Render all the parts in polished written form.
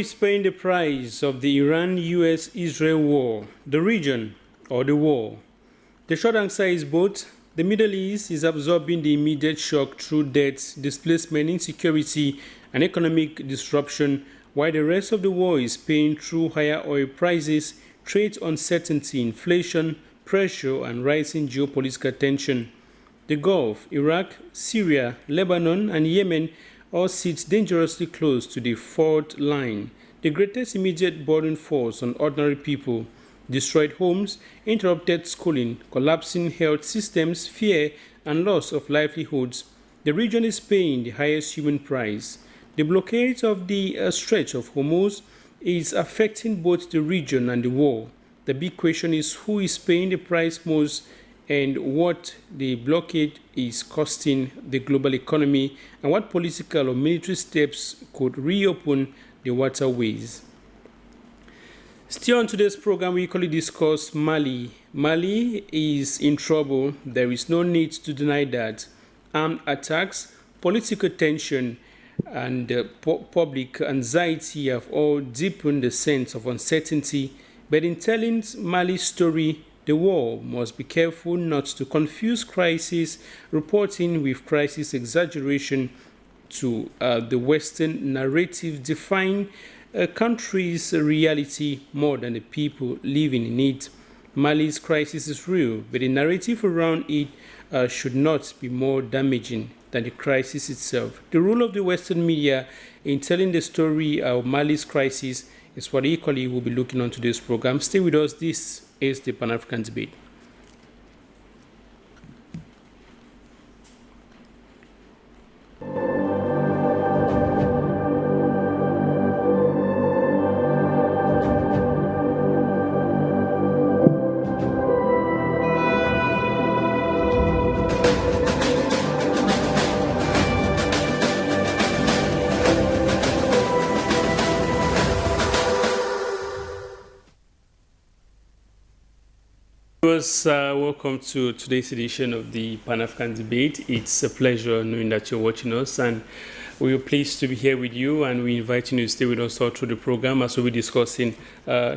is paying the price of the Iran-US-Israel war, the region, or the war? The short answer is both. The Middle East is absorbing the immediate shock through debt, displacement, insecurity, and economic disruption, while the rest of the world is paying through higher oil prices, trade uncertainty, inflation, pressure, and rising geopolitical tension. The Gulf, Iraq, Syria, Lebanon, and Yemen all sit dangerously close to the fault line, the greatest immediate burden force on ordinary people. Destroyed homes, interrupted schooling, collapsing health systems, fear, and loss of livelihoods. The region is paying the highest human price. The blockade of the Strait of Hormuz is affecting both the region and the world. The big question is who is paying the price most and what the blockade is costing the global economy and what political or military steps could reopen the waterways. Still on today's program, we equally discuss Mali. Mali is in trouble. There is no need to deny that. Armed attacks, political tension, and public anxiety have all deepened the sense of uncertainty. But in telling Mali's story, the world must be careful not to confuse crisis reporting with crisis exaggeration to the Western narrative define a country's reality more than the people living in it. Mali's crisis is real, but the narrative around it should not be more damaging than the crisis itself. The role of the Western media in telling the story of Mali's crisis is what equally we'll be looking on today's program. Stay with us. This is the Pan-African debate. Welcome to today's edition of the Pan-African debate. It's a pleasure knowing that you're watching us, and we're pleased to be here with you, and we invite you to stay with us all through the program as we'll be discussing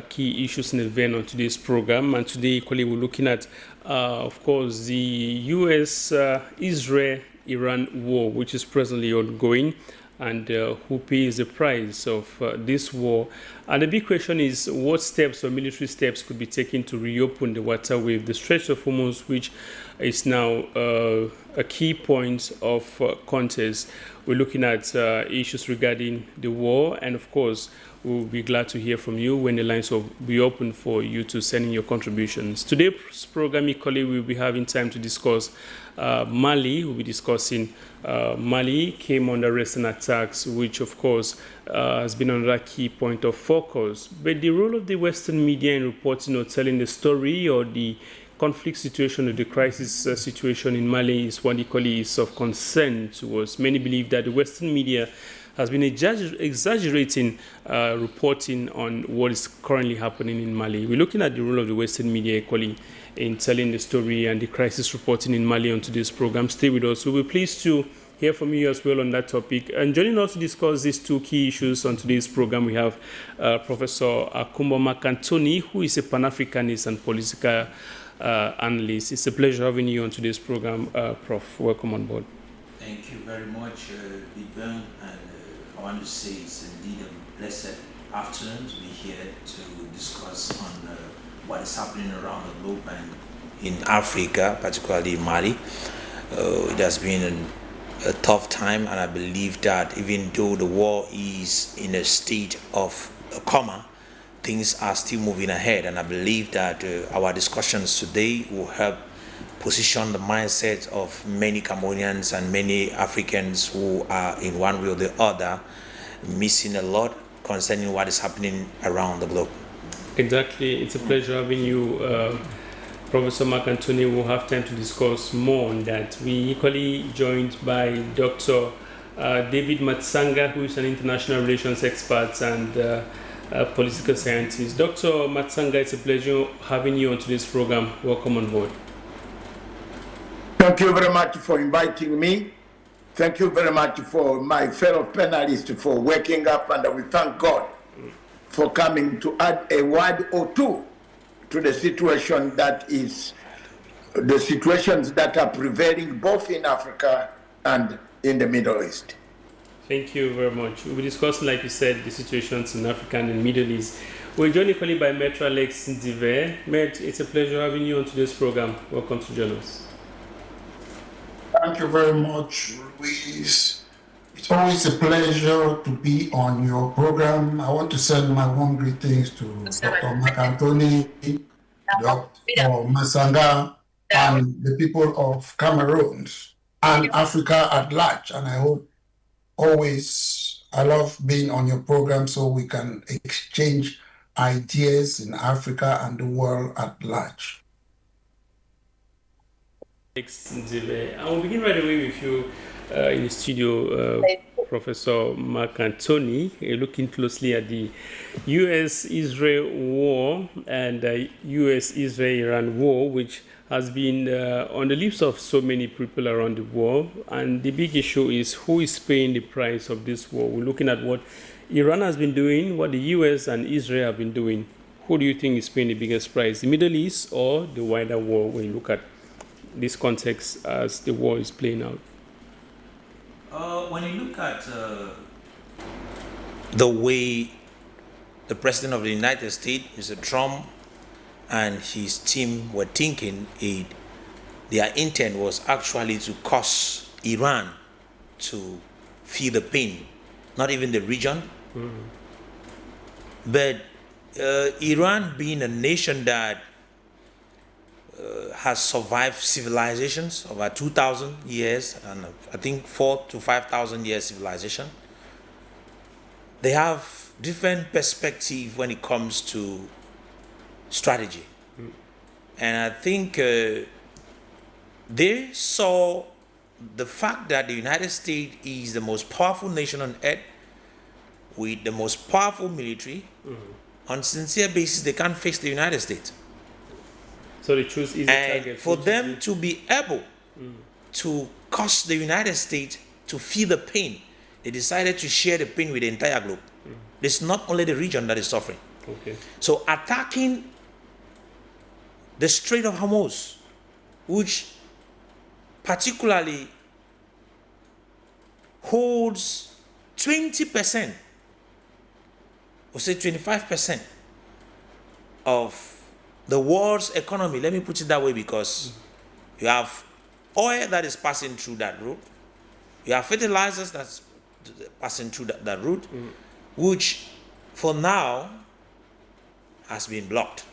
key issues in the event on today's program. And today, equally, we're looking at, of course, the US-Israel-Iran war, which is presently ongoing, and who pays the price of this war. And the big question is what steps or military steps could be taken to reopen the waterway, the Strait of Hormuz, which is now a key point of contest. We're looking at issues regarding the war, and of course, we'll be glad to hear from you when the lines will be open for you to send in your contributions. Today's program, equally, we'll be having time to discuss Mali. We'll be discussing Mali came under recent attacks, which of course has been another key point of focus. But the role of the Western media in reporting or telling the story or the conflict situation or the crisis situation in Mali is one equally is of concern to us. Many believe that the Western media has been exaggerating reporting on what is currently happening in Mali. We're looking at the role of the Western media equally in telling the story and the crisis reporting in Mali on today's program. Stay with us. We'll be pleased to hear from you as well on that topic. And joining us to discuss these two key issues on today's program, we have Professor Akumbo Makantoni, who is a Pan-Africanist and political analyst. It's a pleasure having you on today's program, Prof. Welcome on board. Thank you very much, Big Ben, and I want to say it's indeed a blessed afternoon to be here to discuss on what is happening around the globe and in Africa, particularly Mali. It has been a tough time, and I believe that even though the war is in a state of a coma, things are still moving ahead, and I believe that our discussions today will help position the mindset of many Cameroonians and many Africans who are in one way or the other missing a lot concerning what is happening around the globe. Exactly. It's a pleasure having you, Professor Mark Anthony. We'll have time to discuss more on that. We equally joined by Dr. David Matsanga, who is an international relations expert and political scientist. Dr. Matsanga, it's a pleasure having you on today's program. Welcome on board. Thank you very much for inviting me. Thank you very much for my fellow panelists for waking up, and we thank God for coming to add a word or two to the situation the situations that are prevailing both in Africa and in the Middle East. Thank you very much. We'll be discussing, like you said, the situations in Africa and in Middle East. We're joined equally by Maître Alex Ndive. Maître, it's a pleasure having you on today's program. Welcome to join us. Thank you very much, Luis. It's always a pleasure to be on your program. I want to send my warm greetings to Dr. Mark Anthony, Dr. Masanga, and the people of Cameroon and Africa at large. And I hope I love being on your program so we can exchange ideas in Africa and the world at large. Alex Ndive, I will begin right away with you in the studio, Professor Mark Anthony, looking closely at the U.S.-Israel war and U.S.-Israel-Iran war, which has been on the lips of so many people around the world. And the big issue is who is paying the price of this war. We're looking at what Iran has been doing, what the U.S. and Israel have been doing. Who do you think is paying the biggest price, the Middle East or the wider war, when you look at this context as the war is playing out? When you look at the way the President of the United States, Mr. Trump, and his team were thinking, their intent was actually to cause Iran to feel the pain, not even the region. But Iran being a nation that has survived civilizations over 2,000 years, and I think 4,000 to 5,000 years civilization, they have different perspective when it comes to strategy. And I think they saw the fact that the United States is the most powerful nation on earth with the most powerful military. On sincere basis, they can't face the United States. So they choose easy And targets. for them to be able to cause the United States to feel the pain, they decided to share the pain with the entire globe. It's not only the region that is suffering. Okay. So attacking the Strait of Hormuz, which particularly holds 20%, or say 25% of the world's economy. Let me put it that way, because you have oil that is passing through that route, you have fertilizers that's passing through that route, which for now has been blocked.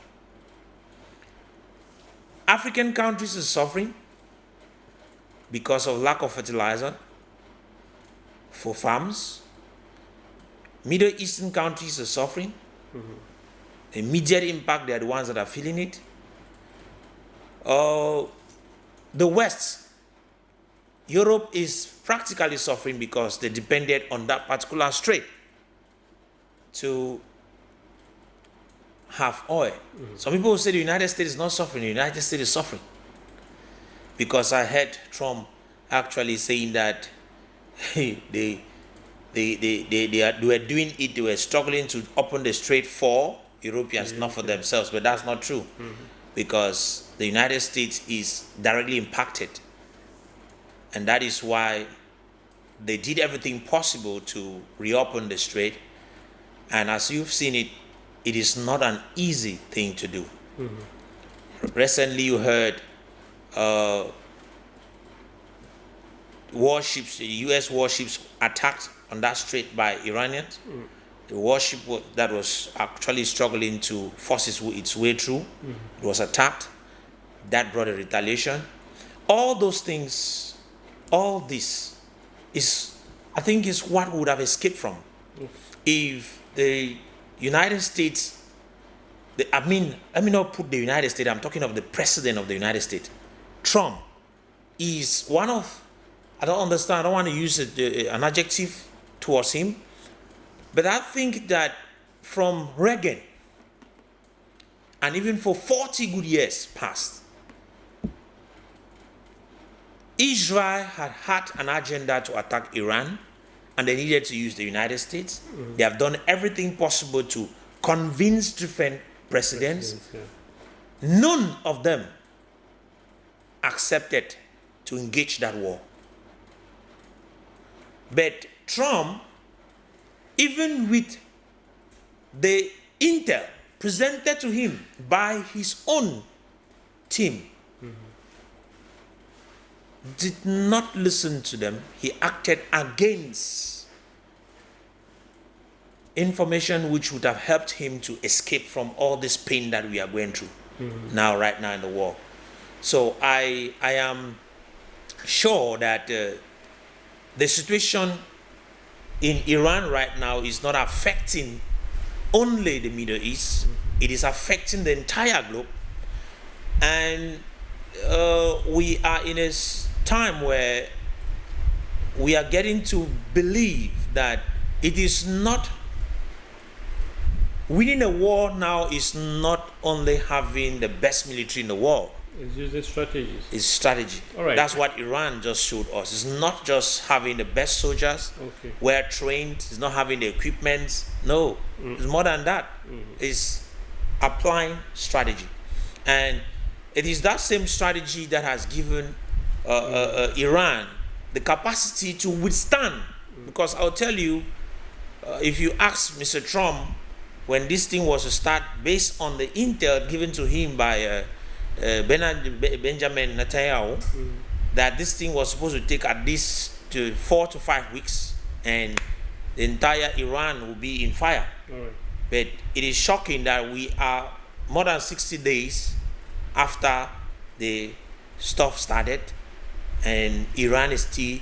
African countries are suffering because of lack of fertilizer for farms. Middle Eastern countries are suffering. The immediate impact, they are the ones that are feeling it. The West, Europe is practically suffering because they depended on that particular strait to have oil. Some people will say the United States is not suffering. The United States is suffering, because I heard Trump actually saying that they were doing it. They were struggling to open the strait for Europeans, not for themselves. But that's not true, because the United States is directly impacted, and that is why they did everything possible to reopen the strait. And as you've seen it, it is not an easy thing to do. Recently, you heard warships, U.S. warships attacked on that strait by Iranians. The warship that was actually struggling to force its way through, it was attacked. That brought a retaliation. All those things, all this is, I think, is what we would have escaped from if the United States, let me not put the United States, I'm talking of the President of the United States. Trump is one of, I don't understand, I don't want to use an adjective towards him, but I think that from Reagan, and even for 40 good years past, Israel had an agenda to attack Iran, and they needed to use the United States. They have done everything possible to convinced different presidents. None of them accepted to engage that war. But Trump, even with the intel presented to him by his own team, did not listen to them. He acted against information which would have helped him to escape from all this pain that we are going through right now in the war. So I am sure that the situation in Iran right now is not affecting only the Middle East. It is affecting the entire globe. And we are in a time where we are getting to believe that it is not winning a war now is not only having the best military in the world. It's using strategies. It's strategy. All right. That's what Iran just showed us. It's not just having the best soldiers, well trained. It's not having the equipment. No, it's more than that. It's applying strategy, and it is that same strategy that has given Iran the capacity to withstand. Because I'll tell you, if you ask Mr. Trump when this thing was to start, based on the intel given to him by Benjamin Netanyahu, that this thing was supposed to take at least 4 to 5 weeks, and the entire Iran will be in fire. But it is shocking that we are more than 60 days after the stuff started, and Iran is still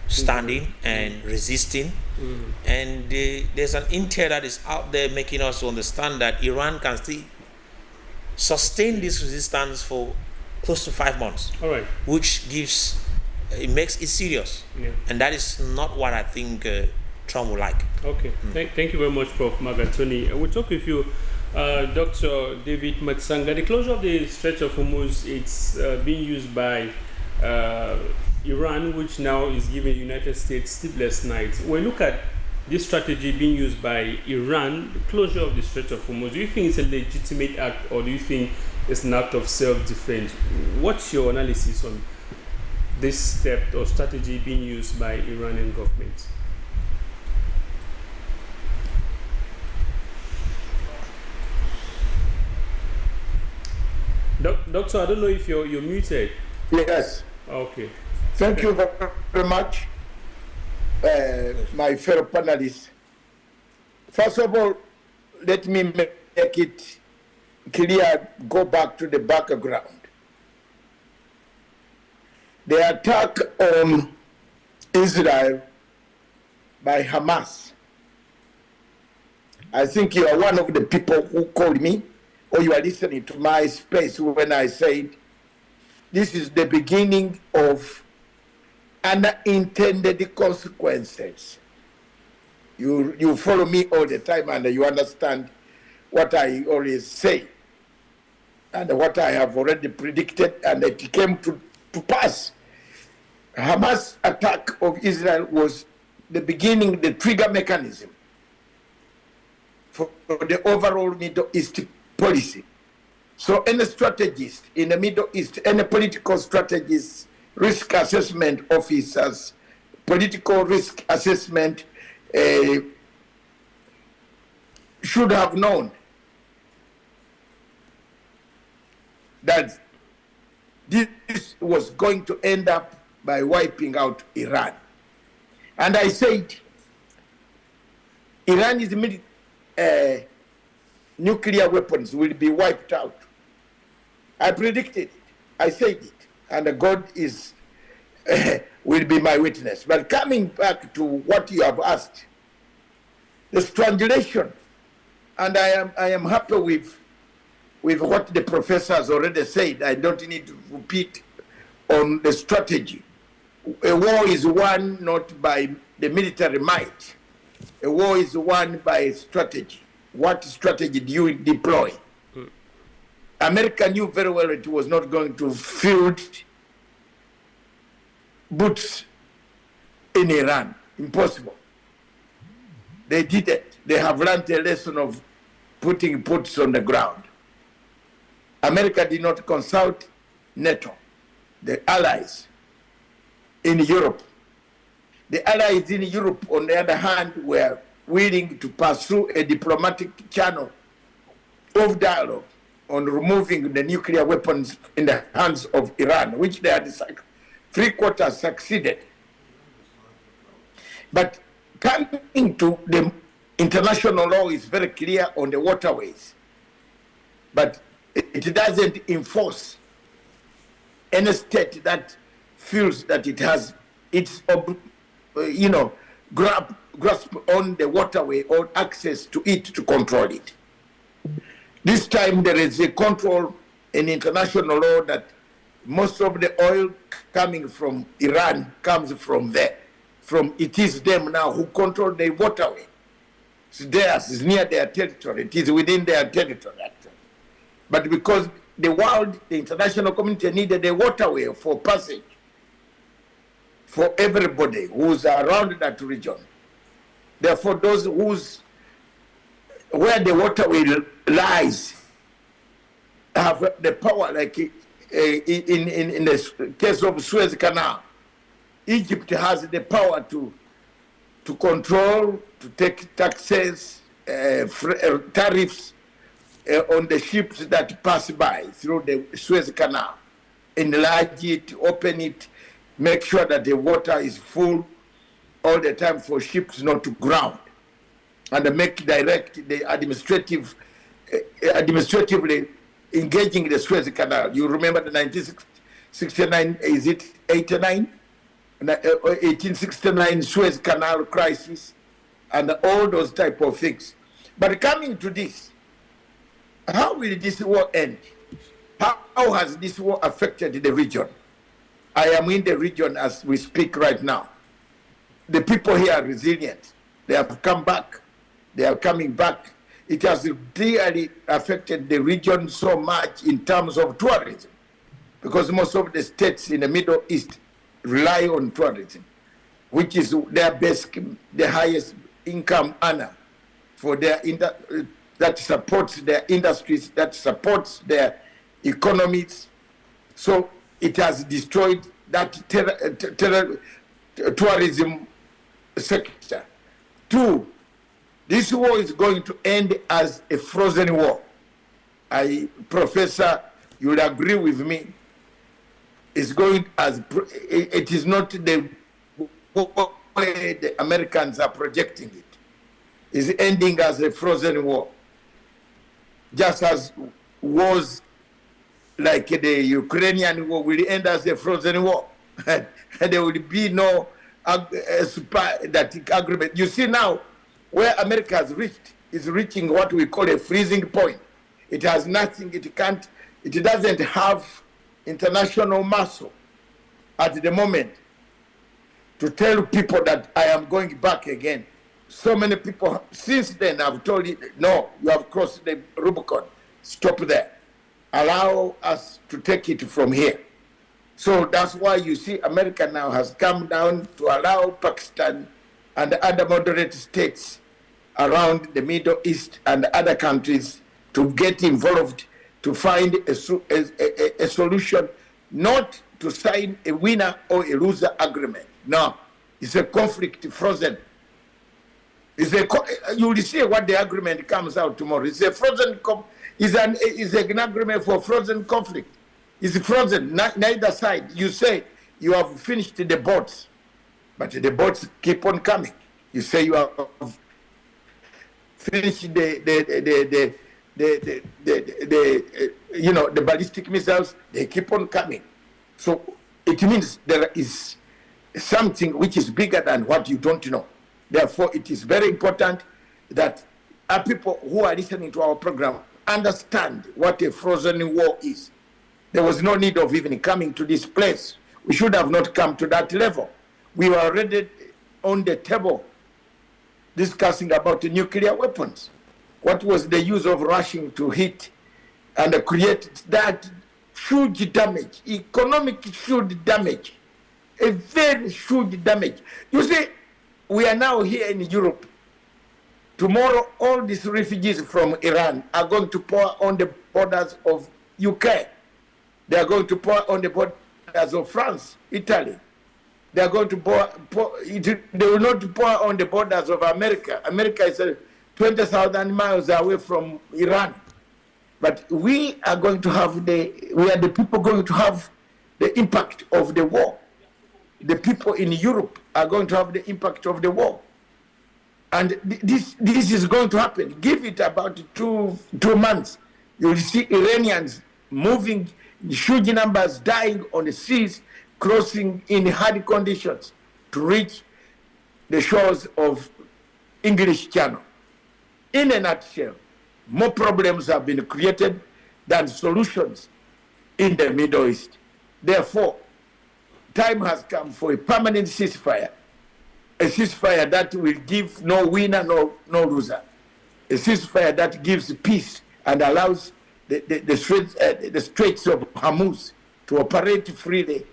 standing and resisting. And there's an intel that is out there making us understand that Iran can still sustain this resistance for close to 5 months. Which makes it serious. And that is not what I think Trump would like. Thank you very much, Prof. Magatoni. We'll talk with you, Dr. David Matsanga. The closure of the Strait of Hormuz, it's being used by Iran, which now is giving the United States sleepless nights. When you look at this strategy being used by Iran, the closure of the Strait of Hormuz, do you think it's a legitimate act, or do you think it's an act of self-defense? What's your analysis on this step or strategy being used by Iranian government? Doctor, I don't know if you're muted. Yes. Okay. Thank you very much, my fellow panelists. First of all, let me make it clear, go back to the background. The attack on Israel by Hamas. I think you are one of the people who called me, or you are listening to my space when I said this is the beginning of unintended consequences. You follow me all the time, and you understand what I always say and what I have already predicted, and it came to pass. Hamas attack of Israel was the beginning, the trigger mechanism for the overall Middle East policy. So any strategist in the Middle East, any political strategist, risk assessment officers, political risk assessment should have known that this was going to end up by wiping out Iran. And I said, Iran's nuclear weapons will be wiped out. I predicted it. I said it. And God will be my witness. But coming back to what you have asked, the strangulation, and I am happy with what the professor has already said. I don't need to repeat on the strategy. A war is won not by the military might. A war is won by strategy. What strategy do you deploy? America knew very well it was not going to field boots in Iran. Impossible. They did it. They have learned a lesson of putting boots on the ground. America did not consult NATO, the allies in Europe. The allies in Europe, on the other hand, were willing to pursue a diplomatic channel of dialogue on removing the nuclear weapons in the hands of Iran, which they had three-quarters succeeded. But coming to the international law is very clear on the waterways, but it doesn't enforce any state that feels that it has its, grasp on the waterway or access to it to control it. This time there is a control in international law that most of the oil coming from Iran comes from there. It is them now who control the waterway. It's theirs, it's near their territory, it is within their territory actually. But because the world, the international community needed a waterway for passage for everybody who's around that region. Therefore, those where the waterway lies have the power, like in the case of Suez Canal. Egypt has the power to control, to take taxes, tariffs on the ships that pass by through the Suez Canal, enlarge it, open it, make sure that the water is full all the time for ships not to ground, and make direct the administratively engaging the Suez Canal. You remember the 1969, is it 89? 1869 Suez Canal crisis, and all those type of things. But coming to this, how will this war end? How has this war affected the region? I am in the region as we speak right now. The people here are resilient. They have come back. They are coming back. It has really affected the region so much in terms of tourism, because most of the states in the Middle East rely on tourism, which is their best, the highest income earner for their that supports their industries, that supports their economies. So it has destroyed that tourism sector. Two, this war is going to end as a frozen war. Professor, you will agree with me, is going as it is not the way the Americans are projecting it. Is ending as a frozen war, just as wars like the Ukrainian war will end as a frozen war, and there will be no agreement. You see now where America has reached is reaching what we call a freezing point. It has nothing. It can't. It doesn't have international muscle at the moment to tell people that I am going back again. So many people since then have told you, no, you have crossed the Rubicon, stop there. Allow us to take it from here. So that's why you see America now has come down to allow Pakistan and other moderate states around the Middle East and other countries to get involved to find a solution, not to sign a winner or a loser agreement. No, it's a conflict frozen. You will see what the agreement comes out tomorrow. It's a frozen, it's an agreement for frozen conflict. It's frozen, neither side. You say you have finished the boats, but the boats keep on coming. You say you have finished the ballistic missiles, they keep on coming. So it means there is something which is bigger than what you don't know. Therefore, it is very important that our people who are listening to our program understand what a frozen war is. There was no need of even coming to this place. We should have not come to that level. We were already on the table discussing about the nuclear weapons. What was the use of rushing to hit and create that huge damage, economic huge damage, a very huge damage? You see, we are now here in Europe. Tomorrow, all these refugees from Iran are going to pour on the borders of UK. They are going to pour on the borders of France, Italy. They are going to they will not pour on the borders of America. America is 20,000 miles away from Iran. But we are going to have we are the people going to have the impact of the war. The people in Europe are going to have the impact of the war. And this is going to happen. Give it about two months. You'll see Iranians moving, huge numbers dying on the seas, crossing in hard conditions to reach the shores of English Channel. In a nutshell, more problems have been created than solutions in the Middle East. Therefore, time has come for a permanent ceasefire, a ceasefire that will give no winner, no loser, a ceasefire that gives peace and allows the Straits of Hormuz to operate freely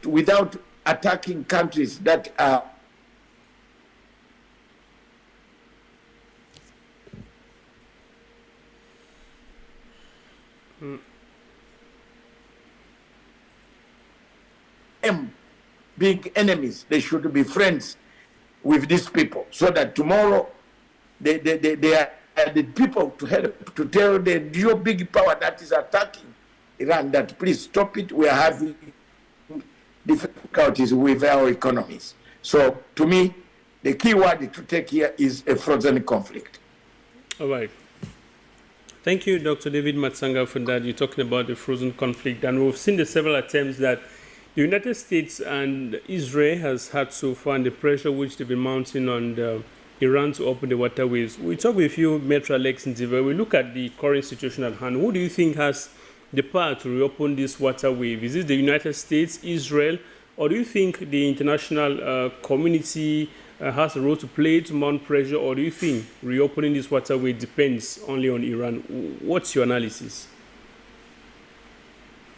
without attacking countries that are being enemies. They should be friends with these people, so that tomorrow they are the people to help to tell the real big power that is attacking Iran that please stop it. We are having difficulties with our economies. So to me, the key word to take here is a frozen conflict. All right. Thank you, Dr. David Matsanga, for that. You're talking about the frozen conflict, and we've seen the several attempts that the United States and Israel has had so far, and the pressure which they've been mounting on Iran to open the waterways. We talk with you, Metro Alex Nziva. We look at the current situation at hand. Who do you think has the power to reopen this waterway? Is it the United States, Israel, or do you think the international community has a role to play to mount pressure, or do you think reopening this waterway depends only on Iran? What's your analysis?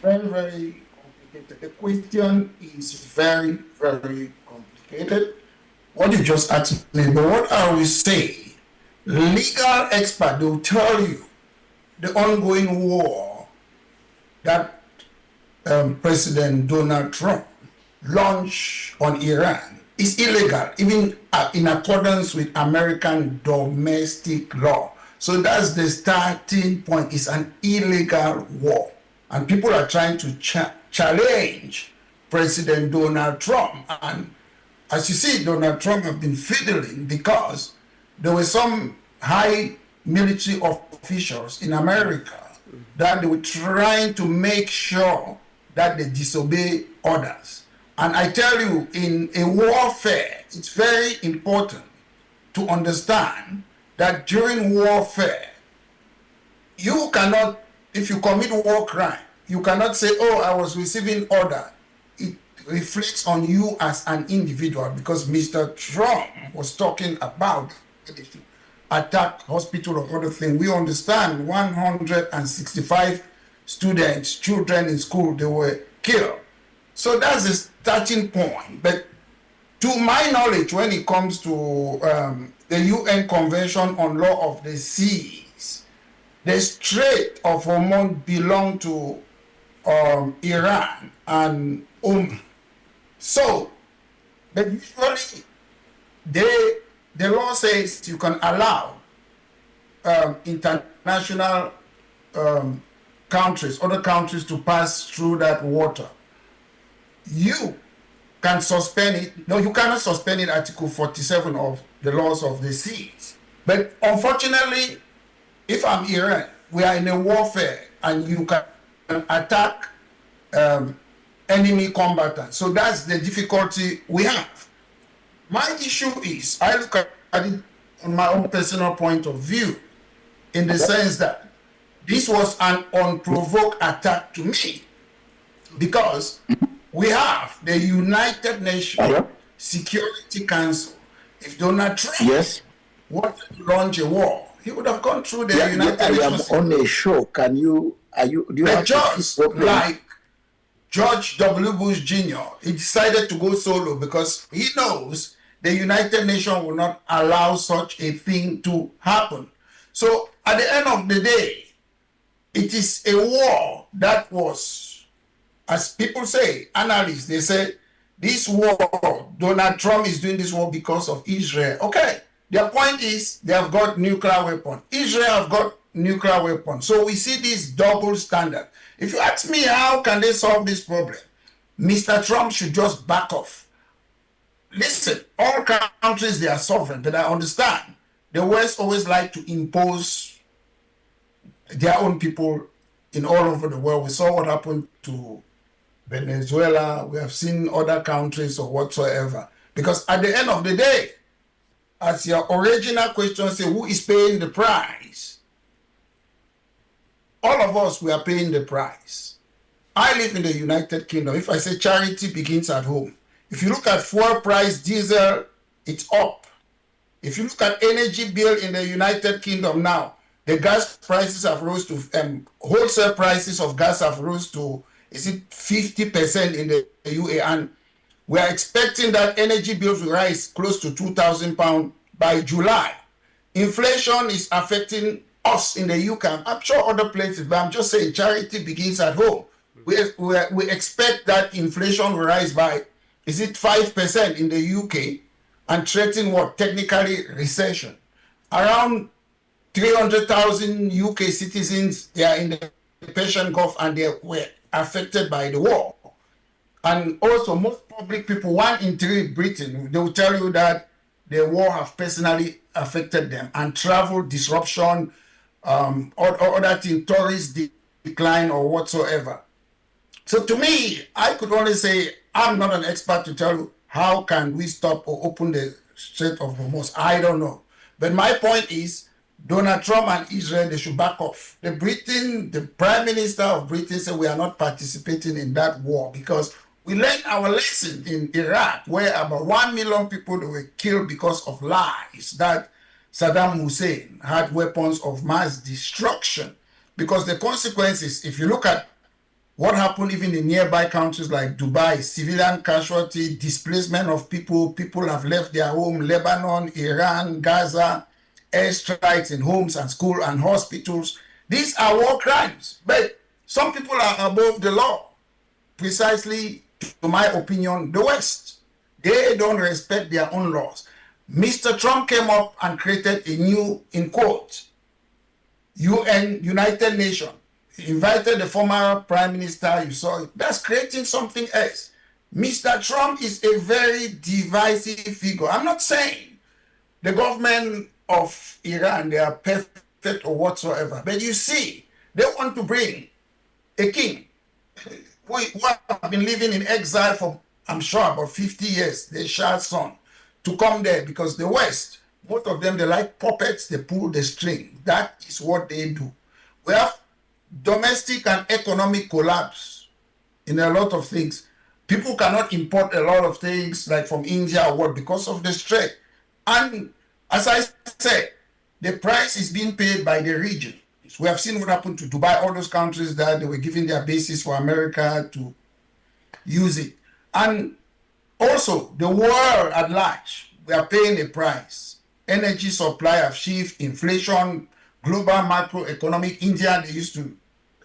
Very, very complicated. The question is very, very complicated. What you just asked me, but what I will say, legal experts will tell you the ongoing war that President Donald Trump launched on Iran is illegal, even in accordance with American domestic law. So that's the starting point. It's an illegal war. And people are trying to challenge President Donald Trump. And as you see, Donald Trump has been fiddling because there were some high military officials in America that they were trying to make sure that they disobey orders. And I tell you, in a warfare, it's very important to understand that during warfare, you cannot, if you commit war crime, you cannot say, oh, I was receiving order. It reflects on you as an individual, because Mr. Trump was talking about attack hospital or other thing. We understand 165 students, children in school, they were killed. So that's the starting point. But to my knowledge, when it comes to the UN Convention on Law of the Seas, the Strait of Hormuz belong to Iran and Oman. So, but usually the law says you can allow international countries, other countries to pass through that water. You can suspend it. No, you cannot suspend it, Article 47 of the laws of the seas. But unfortunately, if I'm Iran, we are in a warfare and you can attack enemy combatants. So that's the difficulty we have. My issue is, I look at it on my own personal point of view, in the sense that this was an unprovoked attack to me, because we have the United Nations Security Council. If Donald Trump wanted to launch a war, he would have gone through the United Nations. I am on a show. Do you have judge like George W. Bush Jr., he decided to go solo because he knows the United Nations will not allow such a thing to happen. So at the end of the day, it is a war that was, as people say, analysts, they say, this war, Donald Trump is doing this war because of Israel. Okay, their point is they have got nuclear weapons. Israel have got nuclear weapons. So we see this double standard. If you ask me how can they solve this problem, Mr. Trump should just back off. Listen, all countries, they are sovereign, but I understand the West always like to impose their own people in all over the world. We saw what happened to Venezuela. We have seen other countries or whatsoever. Because at the end of the day, as your original question says, who is paying the price? All of us, we are paying the price. I live in the United Kingdom. If I say charity begins at home, if you look at fuel price, diesel, it's up. If you look at energy bill in the United Kingdom now, the gas prices have rose to, wholesale prices of gas have rose to, is it 50% in the UAE? And we are expecting that energy bills will rise close to £2,000 by July. Inflation is affecting us in the UK. I'm sure other places, but I'm just saying charity begins at home. We expect that inflation will rise by, is it 5% in the UK and threaten what? Technically recession. Around 300,000 UK citizens, they are in the Persian Gulf and they were affected by the war. And also most public people, 1 in 3 Britain, they will tell you that the war have personally affected them, and travel disruption, or other things, tourist decline or whatsoever. So to me, I could only say, I'm not an expert to tell you how can we stop or open the Strait of Hormuz. I don't know. But my point is, Donald Trump and Israel, they should back off. The Prime Minister of Britain said we are not participating in that war because we learned our lesson in Iraq, where about 1 million people were killed because of lies that Saddam Hussein had weapons of mass destruction. Because the consequences, if you look at what happened even in nearby countries like Dubai, civilian casualty, displacement of people, people have left their home, Lebanon, Iran, Gaza, airstrikes in homes and schools and hospitals. These are war crimes, but some people are above the law. Precisely, to my opinion, the West. They don't respect their own laws. Mr. Trump came up and created a new, in quote, UN, United Nations. He invited the former Prime Minister, you saw it. That's creating something else. Mr. Trump is a very divisive figure. I'm not saying the government of Iran, they are perfect or whatsoever. But you see, they want to bring a king who have been living in exile for, I'm sure, about 50 years, the Shah's son, to come there because the West, both of them, they like puppets, they pull the string. That is what they do. We have domestic and economic collapse in a lot of things. People cannot import a lot of things like from India or what because of the strait. And as I said, the price is being paid by the region. We have seen what happened to Dubai, all those countries that they were giving their bases for America to use it. And also, the world at large, we are paying a price. Energy supply have shifted, inflation, global macroeconomic. India, they used to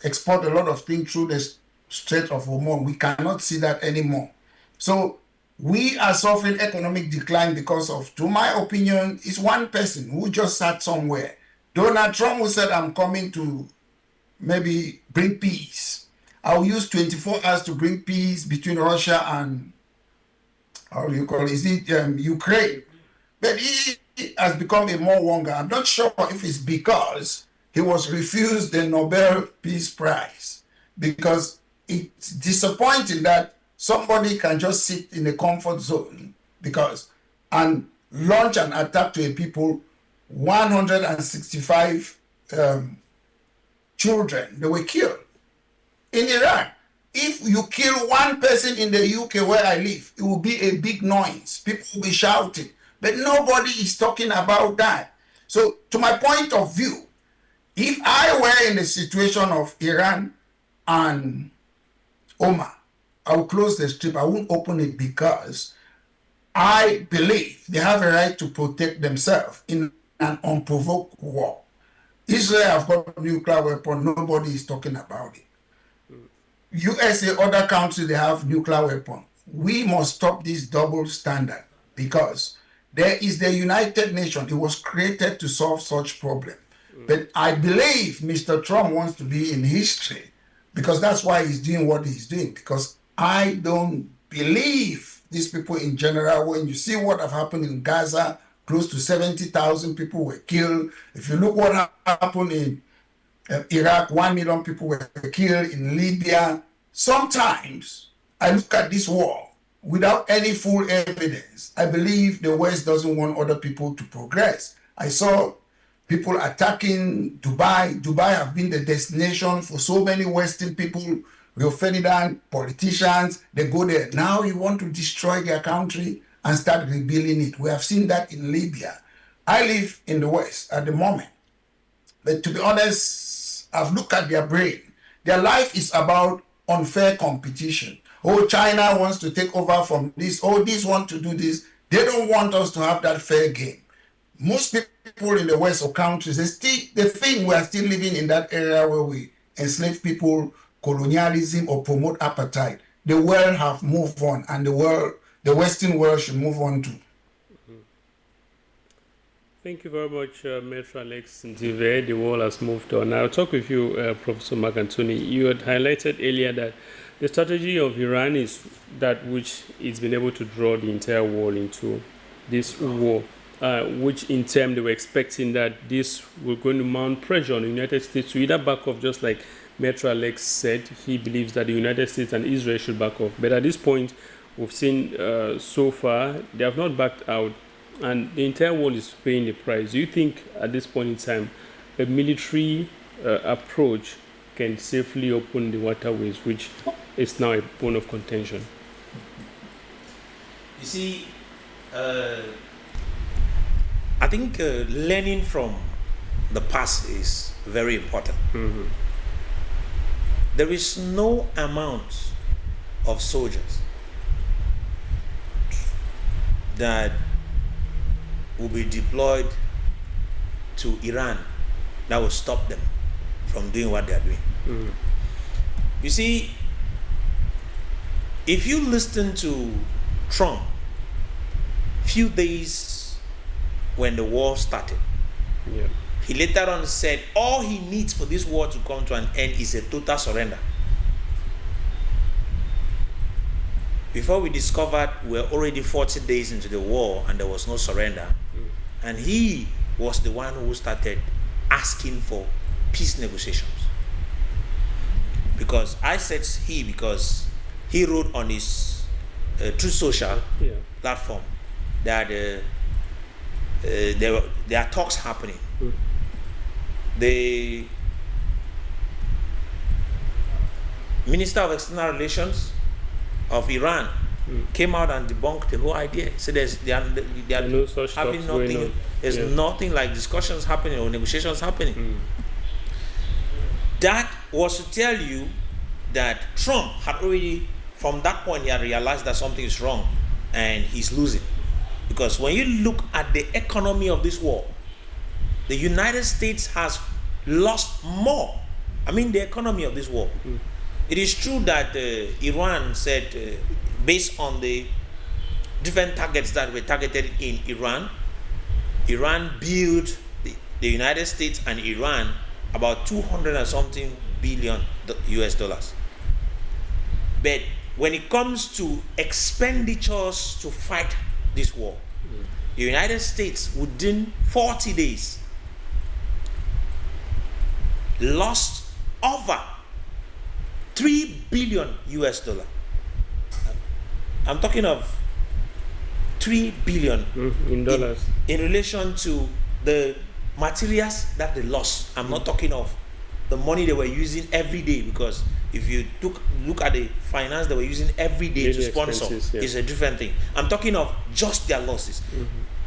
export a lot of things through the Strait of Hormuz. We cannot see that anymore. So we are suffering economic decline because of, to my opinion, is one person who just sat somewhere. Donald Trump who said, I'm coming to maybe bring peace. I'll use 24 hours to bring peace between Russia and, how do you call it, is it Ukraine? But he has become a more warmonger. I'm not sure if it's because he was refused the Nobel Peace Prize, because it's disappointing that somebody can just sit in a comfort zone and launch an attack to a people, 165 children, they were killed. In Iran, if you kill one person in the UK where I live, it will be a big noise. People will be shouting. But nobody is talking about that. So, to my point of view, if I were in the situation of Iran and Oman, I will close the strip. I won't open it because I believe they have a right to protect themselves in an unprovoked war. Israel have got nuclear weapon, nobody is talking about it. USA, other countries, they have nuclear weapon. We must stop this double standard because there is the United Nations. It was created to solve such problem. But I believe Mr. Trump wants to be in history because that's why he's doing what he's doing. Because I don't believe these people in general. When you see what have happened in Gaza, close to 70,000 people were killed. If you look what happened in Iraq, 1 million people were killed in Libya. Sometimes I look at this war without any full evidence. I believe the West doesn't want other people to progress. I saw people attacking Dubai. Dubai have been the destination for so many Western people, Rio Ferdinand, politicians. They go there. Now you want to destroy their country and start rebuilding it. We have seen that in Libya. I live in the West at the moment. But to be honest, I've looked at their brain. Their life is about unfair competition. Oh, China wants to take over from this. Oh, this want to do this. They don't want us to have that fair game. Most people in the West or countries, they think we are still living in that area where we enslave people, colonialism, or promote apartheid. The world have moved on, and the Western world should move on too. Thank you very much, Maitre Alex Ndive. The world has moved on. I'll talk with you, Professor Mark Anthony. You had highlighted earlier that the strategy of Iran is that which it's been able to draw the entire world into this war, which in turn they were expecting that this was going to mount pressure on the United States to either back off, just like Maitre Alex said. He believes that the United States and Israel should back off. But at this point, we've seen so far, they have not backed out. And the entire world is paying the price. Do you think at this point in time a military approach can safely open the waterways, which is now a bone of contention? You see, I think learning from the past is very important. Mm-hmm. There is no amount of soldiers that will be deployed to Iran that will stop them from doing what they are doing. Mm-hmm. You see, if you listen to Trump few days when the war started, Yeah. he later on said all he needs for this war to come to an end is a total surrender. Before we discovered we were already 40 days into the war and there was no surrender. And he was the one who started asking for peace negotiations. Because I said he, because he wrote on his Truth Social platform that there are talks happening. The Minister of External Relations of Iran came out and debunked the whole idea. So they are No such having talks going nothing. on. There's nothing like discussions happening or negotiations happening. That was to tell you that Trump had already, from that point, he had realized that something is wrong and he's losing. Because when you look at the economy of this war, the United States has lost more. I mean, the economy of this war. It is true that Iran said, based on the different targets that were targeted in Iran, Iran billed the United States and Iran about 200 and something billion US dollars. But when it comes to expenditures to fight this war, the United States within 40 days lost over 3 billion US dollar. I'm talking of 3 billion in dollars in relation to the materials that they lost. I'm not talking of the money they were using every day, because if you look at the finance they were using every day Daily to sponsor, it's a different thing. I'm talking of just their losses.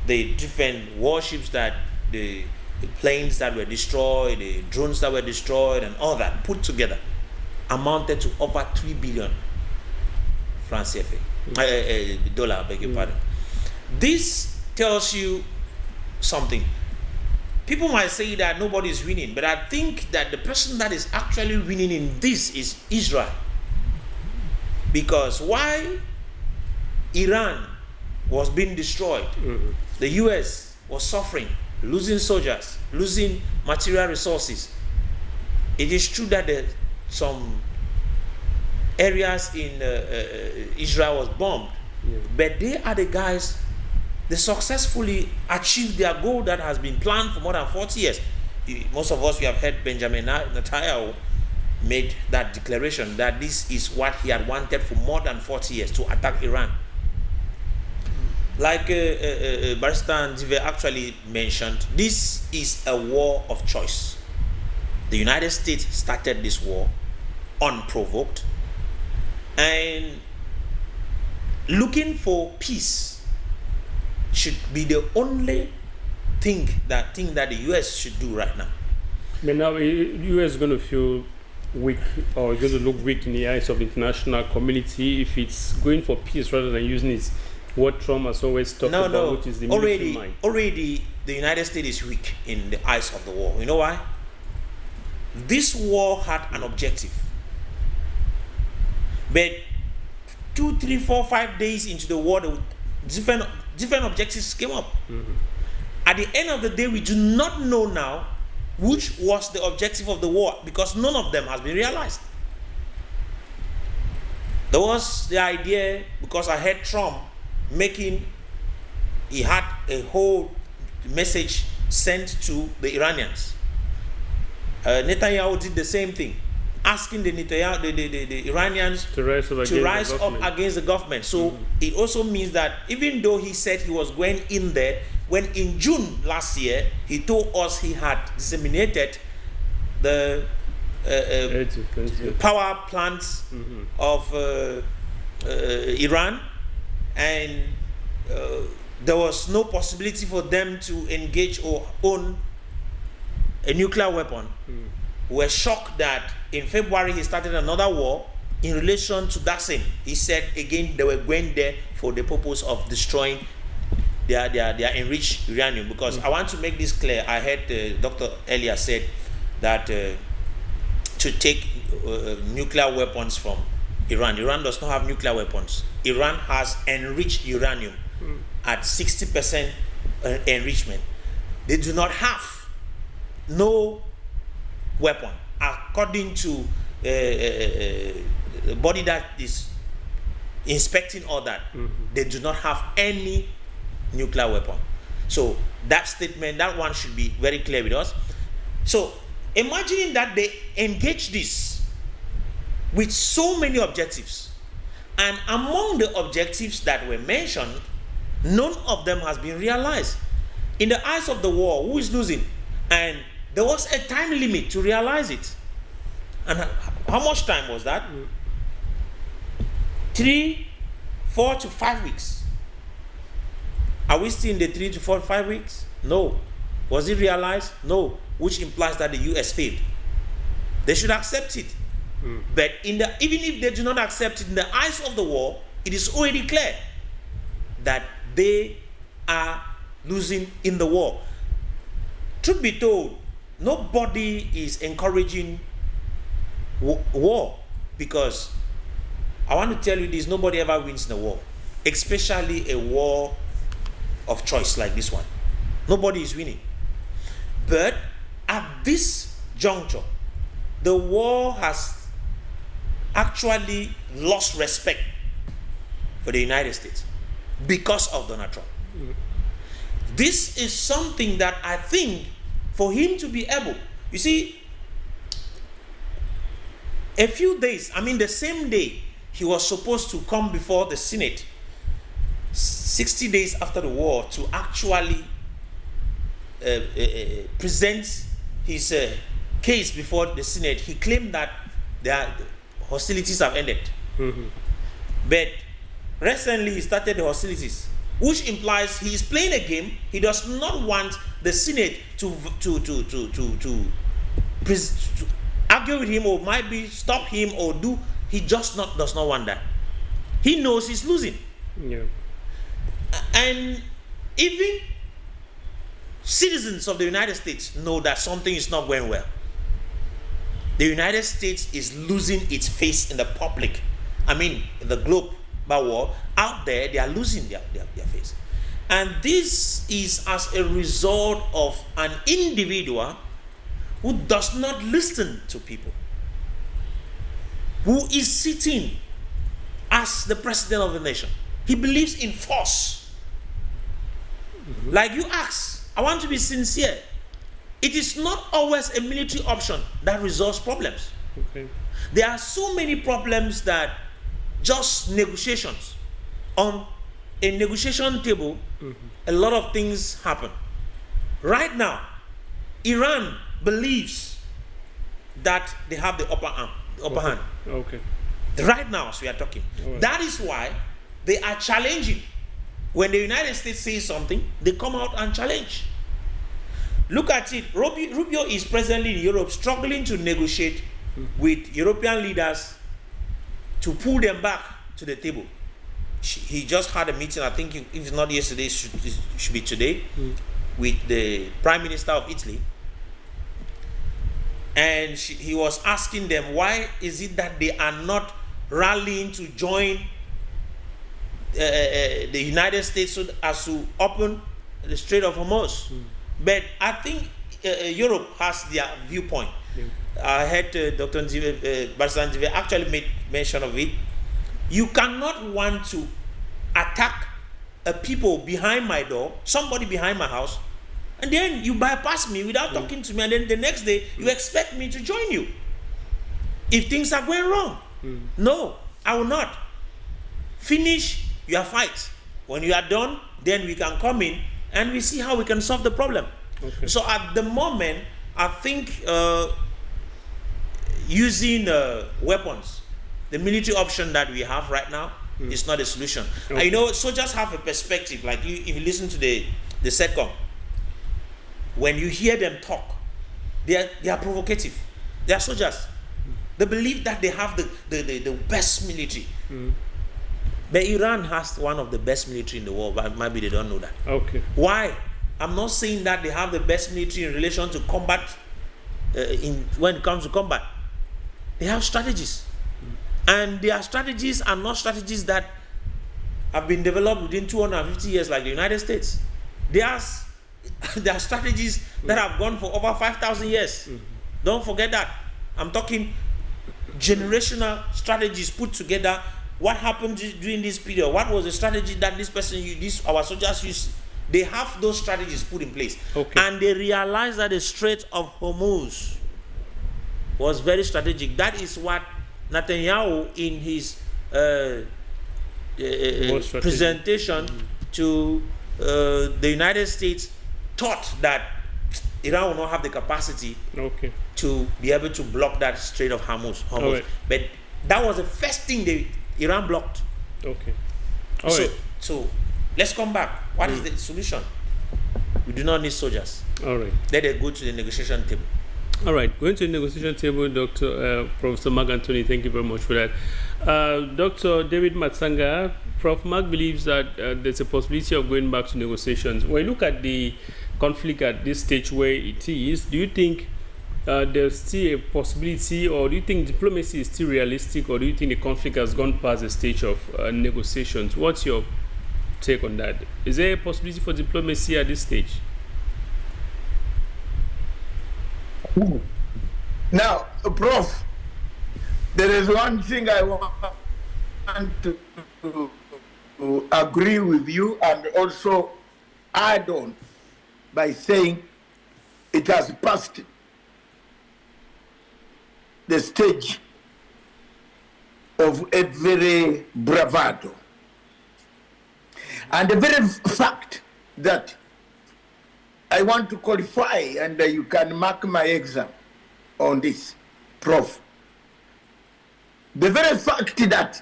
The different warships that the planes that were destroyed, the drones that were destroyed, and all that put together amounted to over 3 billion francs CFA, dollar, I beg your pardon. This tells you something. People might say that nobody is winning, but I think that the person that is actually winning in this is Israel. Because while Iran was being destroyed, the US was suffering, losing soldiers, losing material resources. It is true that some areas in Israel was bombed, but they are the guys. They successfully achieved their goal that has been planned for more than 40 years. Most of us, we have heard Benjamin Netanyahu made that declaration that this is what he had wanted for more than 40 years, to attack Iran. Like Barrister Ndive actually mentioned, this is a war of choice. The United States started this war unprovoked, and looking for peace should be the only thing that the US should do right now. But now the US is going to feel weak, or going to look weak in the eyes of the international community if it's going for peace rather than using it. What Trump has always talked about, which is the military might. Already the United States is weak in the eyes of the world. You know why? This war had an objective. But 2, 3, 4, 5 days into the war, different objectives came up. At the end of the day, we do not know now which was the objective of the war, because none of them has been realized. There was the idea, because I heard Trump he had a whole message sent to the Iranians. Netanyahu did the same thing, asking the Iranians to rise up against the government. So it also means that even though he said he was going in there, when in June last year he told us he had disseminated the power plants of Iran, and there was no possibility for them to engage or own a nuclear weapon. We're shocked that in February he started another war in relation to that same. He said again they were going there for the purpose of destroying their enriched uranium. Because I want to make this clear. I heard Dr. Elia said that to take nuclear weapons from Iran. Iran does not have nuclear weapons. Iran has enriched uranium at 60% enrichment. They do not have no weapon. According to the body that is inspecting all that, they do not have any nuclear weapon. So that statement, that one should be very clear with us. So imagining that they engage this with so many objectives, and among the objectives that were mentioned, none of them has been realized. In the eyes of the war, who is losing? And there was a time limit to realize it. And how much time was that? 3, 4 to 5 weeks. Are we still in the 3 to 4 to 5 weeks? No. Was it realized? No. Which implies that the US failed. They should accept it. But even if they do not accept it, in the eyes of the war, it is already clear that they are losing in the war. Truth be told, nobody is encouraging war, because I want to tell you this: nobody ever wins the war, especially a war of choice like this one. Nobody is winning. But at this juncture, the war has actually lost respect for the United States because of Donald Trump. This is something that I think, for him to be able, you see, a few days, the same day he was supposed to come before the Senate, 60 days after the war, to actually present his case before the Senate, he claimed that the hostilities have ended. But recently he started the hostilities, which implies he is playing a game. He does not want the Senate to argue with him, or might be stop him, or do. He just does not want that. He knows he's losing. And even citizens of the United States know that something is not going well. The United States is losing its face in the public. I mean, in the global world, out there, they are losing their face. And this is as a result of an individual who does not listen to people, who is sitting as the president of the nation. He believes in force. Like you asked, I want to be sincere. It is not always a military option that resolves problems. Okay. There are so many problems that just negotiations. On a negotiation table, a lot of things happen. Right now, Iran believes that they have the upper hand. Okay. Right now, as we are talking. Right. That is why they are challenging. When the United States says something, they come out and challenge. Look at it. Rubio is presently in Europe struggling to negotiate with European leaders to pull them back to the table. He just had a meeting, I think if it's not yesterday, it should be today, with the Prime Minister of Italy. And he was asking them, why is it that they are not rallying to join the United States so as to open the Strait of Hormuz? But I think Europe has their viewpoint. I heard Dr. Barsan actually made mention of it. You cannot want to attack a people behind my door, somebody behind my house, and then you bypass me without talking to me, and then the next day you expect me to join you. If things are going wrong, no, I will not. Finish your fight. When you are done, then we can come in and we see how we can solve the problem. Okay. So at the moment, I think using weapons, the military option that we have right now, is not a solution. Okay. I know soldiers have a perspective. Like if you listen to the SETCOM, when you hear them talk, they are provocative. They are soldiers. They believe that they have the best military. But Iran has one of the best military in the world, but maybe they don't know that. Okay. Why? I'm not saying that they have the best military in relation to combat, when it comes to combat. They have strategies. And their strategies are not strategies that have been developed within 250 years like the United States. They are strategies that have gone for over 5,000 years. Don't forget that. I'm talking generational strategies put together. What happened during this period? What was the strategy that this person used, our soldiers used? They have those strategies put in place. Okay. And they realized that the Strait of Hormuz was very strategic. That is what Netanyahu, in his presentation to the United States, thought that Iran will not have the capacity to be able to block that Strait of Hormuz. Right. But that was the first thing Iran blocked. Okay. So let's come back. What is the solution? We do not need soldiers. All right. Let them go to the negotiation table. All right, going to the negotiation table, Professor Mark Anthony, thank you very much for that. Dr. David Matsanga, Prof. Mark believes that there's a possibility of going back to negotiations. When you look at the conflict at this stage where it is, do you think there's still a possibility, or do you think diplomacy is still realistic, or do you think the conflict has gone past the stage of negotiations? What's your take on that? Is there a possibility for diplomacy at this stage? Now, Prof, there is one thing I want to agree with you and also add on by saying it has passed the stage of a very bravado. And the very fact that I want to qualify, and you can mark my exam on this, Prof. The very fact that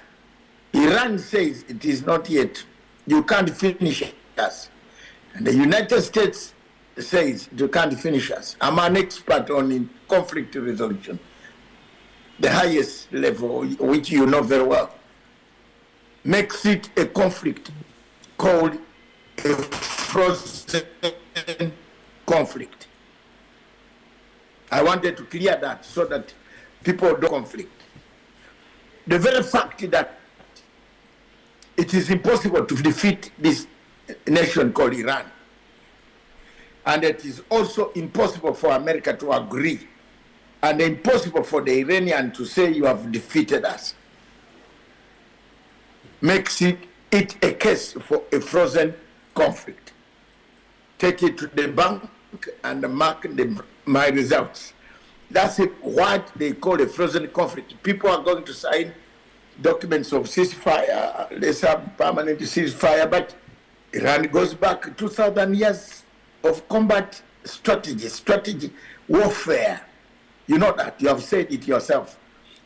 Iran says it is not yet, you can't finish us, and the United States says you can't finish us. I'm an expert on conflict resolution, the highest level, which you know very well, makes it a conflict called a frozen conflict. I wanted to clear that so that people don't conflict. The very fact that it is impossible to defeat this nation called Iran, and it is also impossible for America to agree, and impossible for the Iranian to say you have defeated us, makes it a case for a frozen conflict. Take it to the bank and mark my results. That's what they call a frozen conflict. People are going to sign documents of ceasefire, let's have permanent ceasefire, but Iran goes back 2,000 years of combat strategy, warfare. You know that, you have said it yourself.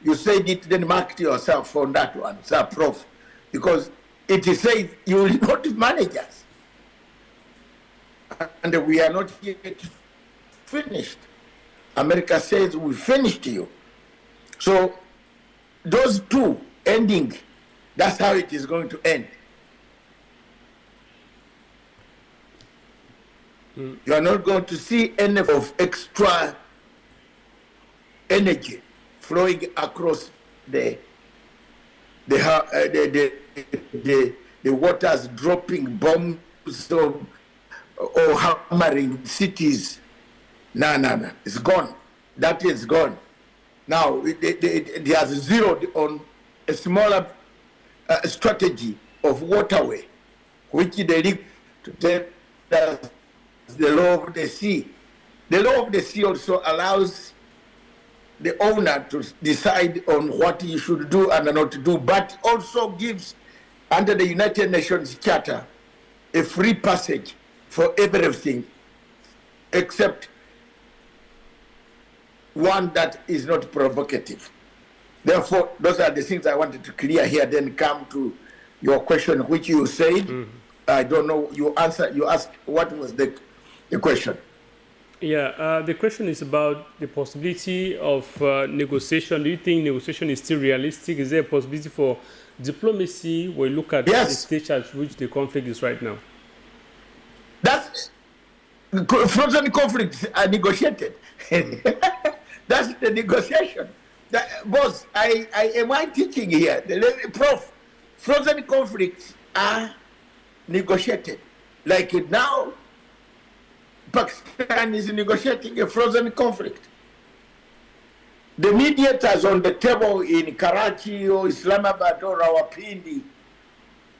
You said it, then marked yourself on that one, sir, Prof. Because it is said you will not manage us. And we are not yet finished. America says we finished you. So those two ending, that's how it is going to end. You are not going to see any of extra energy flowing across the waters, dropping bombs or hammering cities. No, it's gone. That is gone. Now, it has zeroed on a smaller strategy of waterway, which they lead to tell us the law of the sea. The law of the sea also allows the owner to decide on what he should do and not to do, but also gives, under the United Nations Charter, a free passage for everything except one that is not provocative. Therefore, those are the things I wanted to clear here, then come to your question, which you said. I don't know, you asked what was the question? Yeah, the question is about the possibility of negotiation. Do you think negotiation is still realistic? Is there a possibility for diplomacy when you look at the stage at which the conflict is right now? That's frozen conflicts are negotiated. That's the negotiation. Boss, am I teaching here? Prof, frozen conflicts are negotiated. Like now, Pakistan is negotiating a frozen conflict. The mediators on the table in Karachi or Islamabad or Rawalpindi,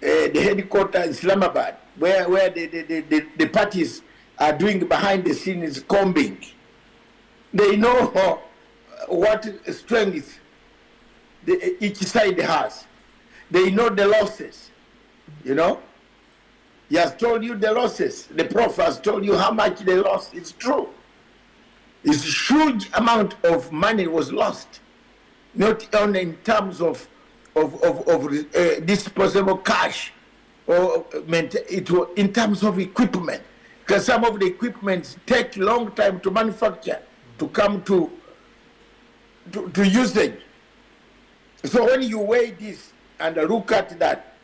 the headquarters in Islamabad, where the parties are doing behind the scenes combing. They know what strength each side has. They know the losses, you know. He has told you the losses. The Prof has told you how much they lost. It's true. It's a huge amount of money was lost, not only in terms of disposable cash, or it was in terms of equipment, because some of the equipment take long time to manufacture to come to usage. So when you weigh this and look at that,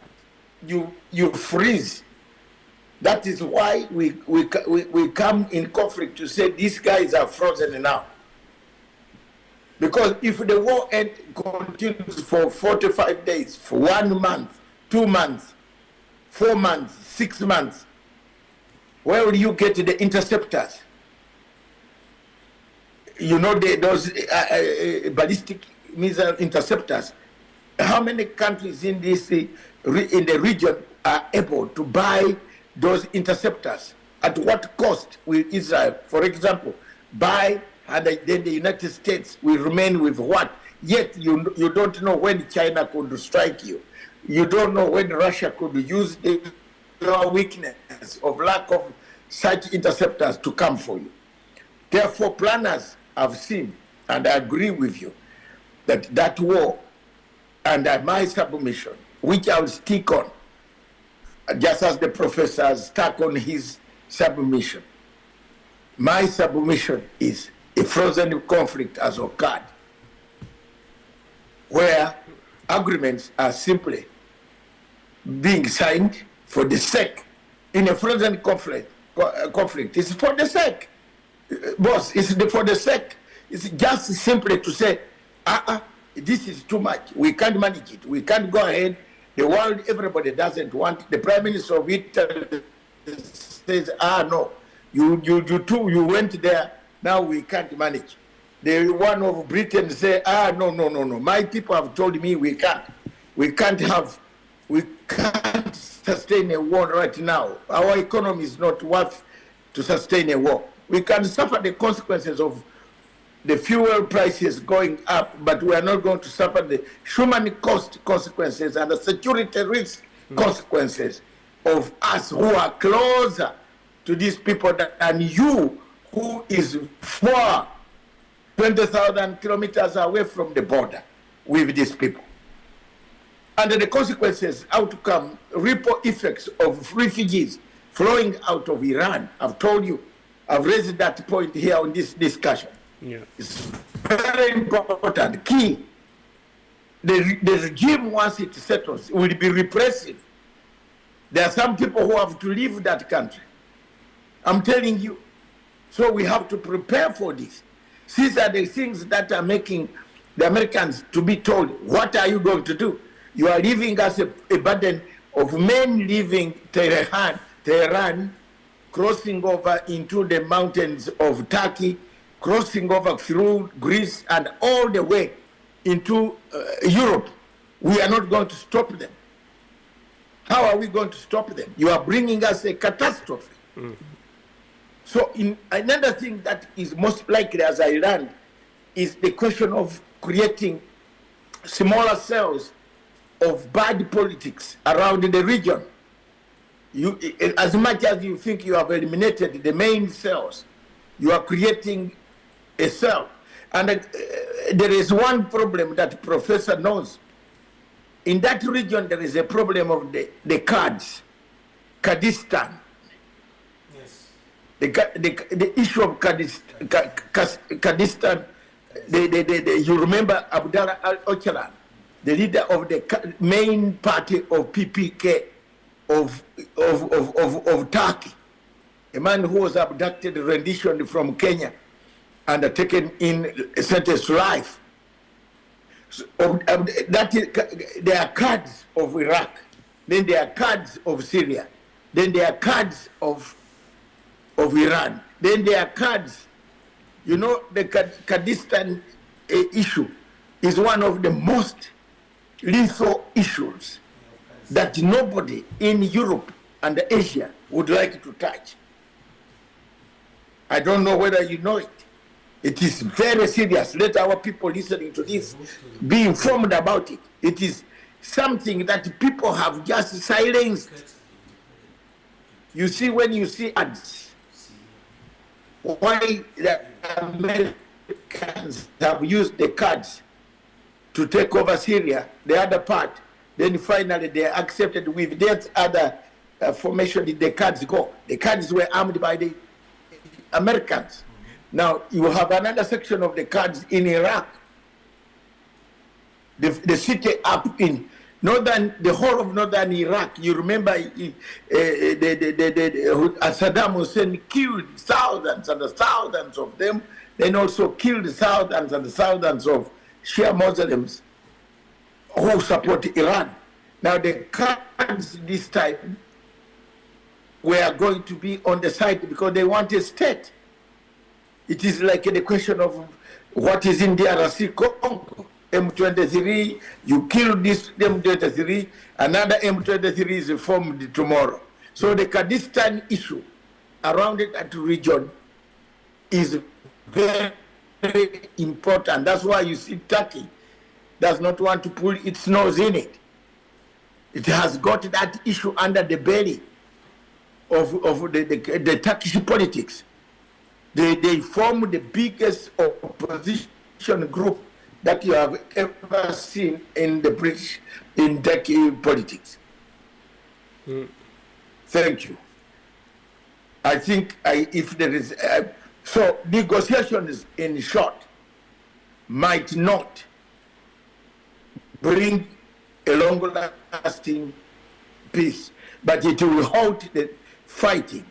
you freeze. That is why we come in conflict to say these guys are frozen now. Because if the war continues for 45 days, for 1 month, 2 months, 4 months, 6 months, where will you get the interceptors? You know those ballistic missile interceptors. How many countries in the region are able to buy those interceptors? At what cost will Israel, for example, buy, and then the United States will remain with what? Yet you don't know when China could strike you. You don't know when Russia could use the weakness of lack of such interceptors to come for you. Therefore, planners have seen, and I agree with you, that war, and my submission, which I'll stick on, just as the professor stuck on his submission. My submission is a frozen conflict has occurred, where agreements are simply being signed for the sake in a frozen conflict. It's for the sake, boss. It's for the sake. It's just simply to say, this is too much. We can't manage it. We can't go ahead. The world, everybody doesn't want. The Prime Minister of Italy says, no, you too, you went there. Now we can't manage. The one of Britain say, no. My people have told me we can't. We can't sustain a war right now. Our economy is not worth to sustain a war. We can suffer the consequences of the fuel prices going up, but we are not going to suffer the human cost consequences and the security risk consequences of us who are closer to these people than you, who is 20,000 kilometers away from the border with these people. And the consequences, outcome, ripple effects of refugees flowing out of Iran. I've told you, I've raised that point here on this discussion. Yeah. It's very important, key. The regime, once it settles, will be repressive. There are some people who have to leave that country. I'm telling you. So we have to prepare for this. These are the things that are making the Americans to be told, what are you going to do? You are leaving us a burden of men leaving Tehran, crossing over into the mountains of Turkey, crossing over through Greece and all the way into Europe. We are not going to stop them. How are we going to stop them? You are bringing us a catastrophe. So another thing that is most likely as I learned is the question of creating smaller cells of bad politics around the region. As much as you think you have eliminated the main cells, you are creating a cell. And there is one problem that Professor knows. In that region, there is a problem of the Kurds, Kurdistan. Yes. The issue of Kurdistan, you remember Abdallah al-Öcalan, the leader of the main party of PPK of Turkey, a man who was abducted, renditioned from Kenya, and taken in, sentenced to life. So, there are Kurds of Iraq, then there are Kurds of Syria, then there are Kurds of Iran, then there are Kurds. You know, the Kurdistan issue is one of the most lethal issues that nobody in Europe and Asia would like to touch. I don't know whether you know it. It is very serious. Let our people listening to this be informed about it. It is something that people have just silenced. You see, when you see ads, why the Americans have used the Kurds to take over Syria, the other part, then finally they accepted with that other formation did the Kurds go. The Kurds were armed by the Americans. Now, you have another section of the Kurds in Iraq. The city up in the whole of northern Iraq. You remember Saddam Hussein killed thousands and thousands of them, then also killed thousands and thousands of Shia Muslims who support Iran. Now, the Kurds this time were going to be on the side because they want a state. It is like the question of what is in the DRC Congo. M23, you kill this M23, another M23 is formed tomorrow. So the Kurdistan issue around that region is very, very important. That's why you see Turkey does not want to pull its nose in it. It has got that issue under the belly of the Turkish politics. They form the biggest opposition group that you have ever seen in the British, in Turkey politics. Thank you. I think if there is, so negotiations in short might not bring a long-lasting peace, but it will halt fighting.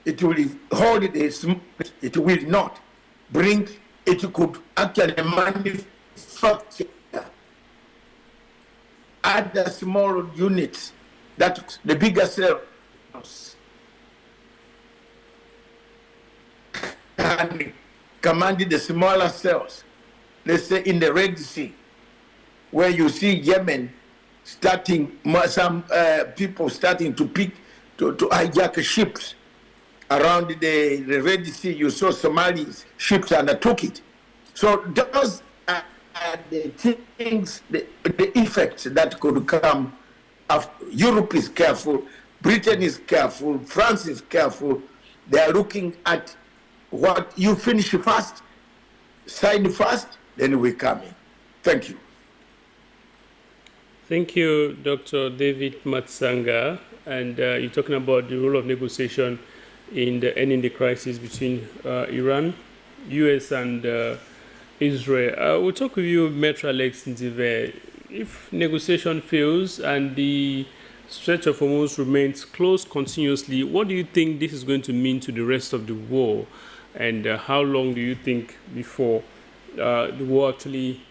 It will hold it will not bring, it could actually manufacture other small units that the bigger cells can command the smaller cells. Let's say in the Red Sea, where you see Yemen starting, some people starting to hijack ships around the Red Sea. You saw Somali ships undertook it. So those are the things, the effects that could come after. Europe is careful, Britain is careful, France is careful. They are looking at what you finish first, sign first, then we come in. Thank you. Thank you, Dr. David Matsanga. And you're talking about the role of negotiation in ending the crisis between Iran, US, and Israel. We'll talk with you, Maitre Alex Ndive. If negotiation fails and the Strait of Hormuz remains closed continuously, what do you think this is going to mean to the rest of the war? And how long do you think before the war actually,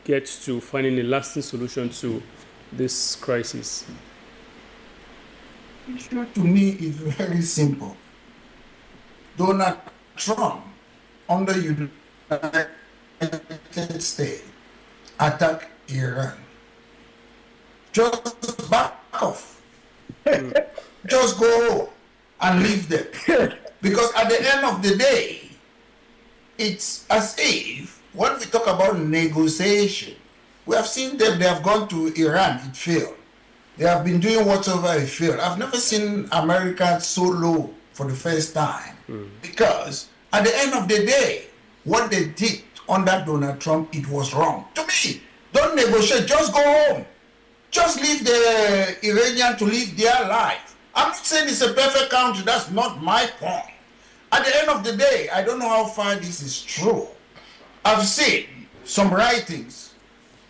gets to finding a lasting solution to this crisis? The issue to me is very simple. Donald Trump, under United States, attacked Iran. Just back off. Just go and leave them. Because at the end of the day, it's as if when we talk about negotiation, we have seen them, they have gone to Iran, it failed. They have been doing whatever it failed. I've never seen America so low for the first time. Because at the end of the day, what they did under Donald Trump, it was wrong. To me, don't negotiate, just go home. Just leave the Iranian to live their life. I'm not saying it's a perfect country, that's not my point. At the end of the day, I don't know how far this is true. I've seen some writings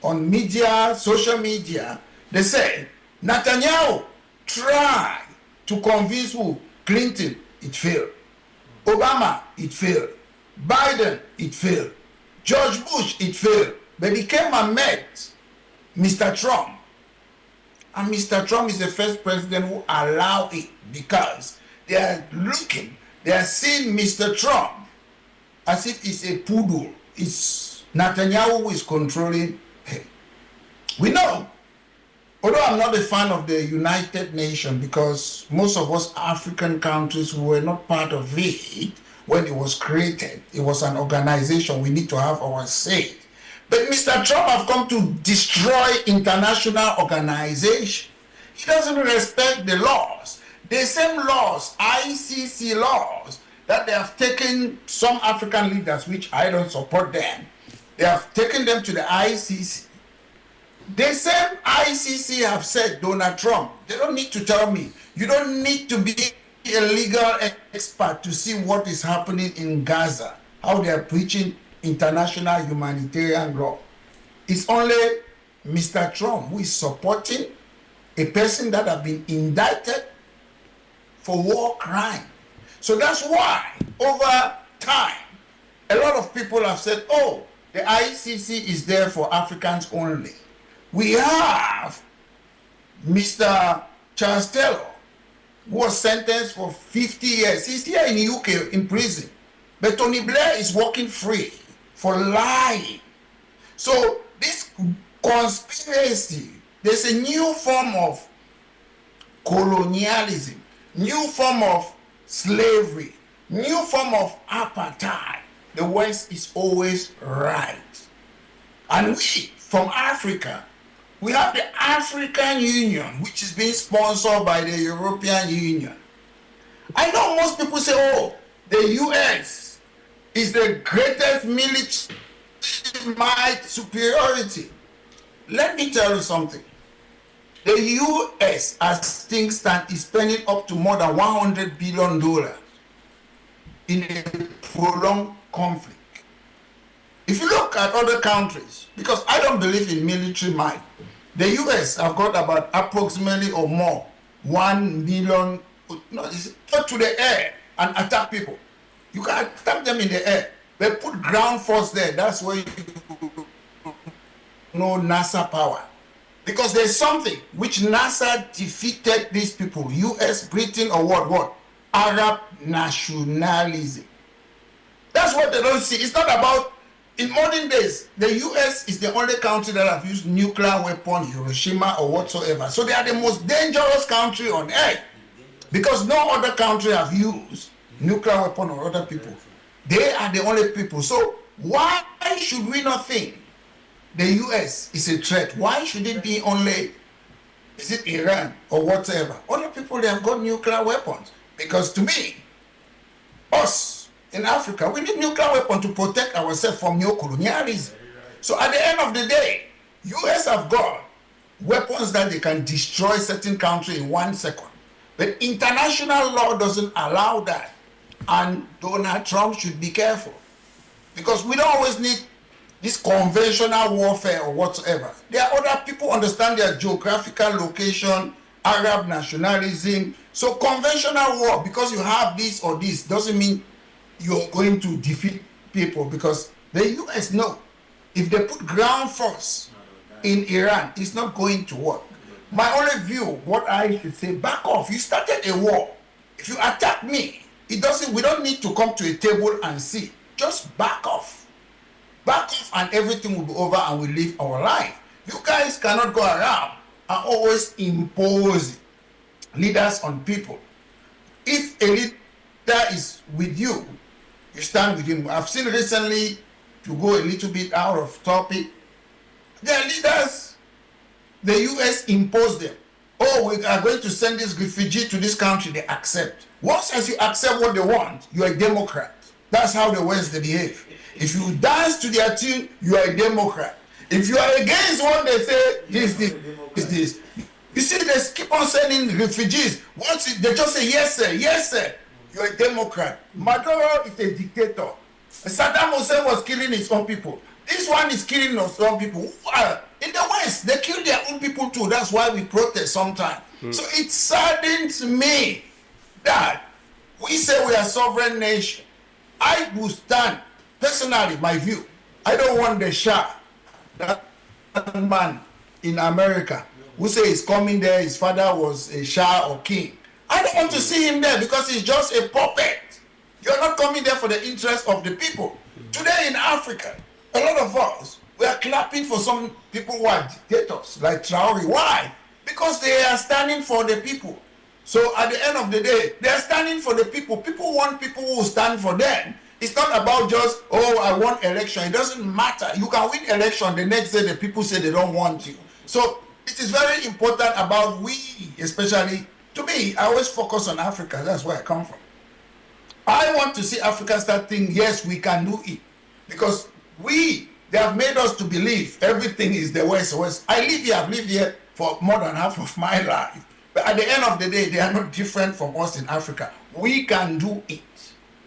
on media, social media, they say, Netanyahu tried to convince who? Clinton, it failed. Obama, it failed. Biden, it failed. George Bush, it failed. But he came and met Mr. Trump. And Mr. Trump is the first president who allowed it because they are looking, they are seeing Mr. Trump as if he's a poodle. It's Netanyahu who is controlling him. We know, although I'm not a fan of the United Nations because most of us African countries were not part of it when it was created. It was an organization, we need to have our say. But Mr. Trump have come to destroy international organization. He doesn't respect the laws. The same laws, ICC laws, that they have taken some African leaders, which I don't support them, they have taken them to the ICC. The same ICC have said, Donald Trump, they don't need to tell me, you don't need to be a legal expert to see what is happening in Gaza, how they are preaching international humanitarian law. It's only Mr. Trump who is supporting a person that has been indicted for war crime. So that's why, over time, a lot of people have said, oh, the ICC is there for Africans only. We have Mr. Charles Taylor, who was sentenced for 50 years. He's here in the UK in prison. But Tony Blair is walking free for lying. So this conspiracy, there's a new form of colonialism, new form of slavery, new form of apartheid. The West is always right. And we, from Africa, we have the African Union, which is being sponsored by the European Union. I know most people say, oh, the US is the greatest military might superiority. Let me tell you something. The US, as things stand, is spending up to more than $100 billion in a prolonged conflict. If you look at other countries, because I don't believe in military might, the US have got about approximately or more 1 million go to the air and attack people. You can attack them in the air, but put ground force there. That's where you know NASA power. Because there's something which NASA defeated these people, US, Britain, or what? Arab nationalism. That's what they don't see. It's not about, in modern days, the US is the only country that have used nuclear weapons, Hiroshima or whatsoever. So they are the most dangerous country on earth because no other country have used nuclear weapon or other people. They are the only people. So why should we not think the US is a threat? Why should it be only, is it Iran or whatever? Other people, they have got nuclear weapons. Because to me, us in Africa, we need nuclear weapons to protect ourselves from neocolonialism. So at the end of the day, US have got weapons that they can destroy certain country in 1 second. But international law doesn't allow that. And Donald Trump should be careful. Because we don't always need this conventional warfare or whatsoever. There are other people understand their geographical location, Arab nationalism. So conventional war, because you have this or this, doesn't mean you're going to defeat people, because the US know if they put ground force in Iran, it's not going to work. My only view, what I should say, back off. You started a war. If you attack me, we don't need to come to a table and see. Just back off. Back off and everything will be over and we live our life. You guys cannot go around and always impose leaders on people. If a leader is with you, you stand with him. I've seen recently, to go a little bit out of topic, their leaders, the US imposed them. Oh, we are going to send this refugee to this country, they accept. Once as you accept what they want, you are a Democrat. That's how the West they behave. If you dance to their tune, you are a Democrat. If you are against what they say, this. You see, they keep on sending refugees. Once they just say, yes, sir, yes, sir, you're a Democrat. Maduro is a dictator. Saddam Hussein was killing his own people. This one is killing his own people. In the West, they kill their own people too. That's why we protest sometimes. So it saddens me that we say we are a sovereign nation. I will stand, personally, my view, I don't want the Shah, that man in America, who say he's coming there, his father was a Shah or king. I don't want to see him there because he's just a puppet. You're not coming there for the interest of the people. Today in Africa, a lot of us, we are clapping for some people who are dictators, like Traore. Why? Because they are standing for the people. So at the end of the day, they are standing for the people. People want people who stand for them. It's not about just, oh, I want election. It doesn't matter. You can win election. The next day, the people say they don't want you. So it is very important about we, especially, to me, I always focus on Africa. That's where I come from. I want to see Africa start thinking, yes, we can do it. Because they have made us to believe everything is the West. I live here, I've lived here for more than half of my life. But at the end of the day, they are not different from us in Africa. We can do it.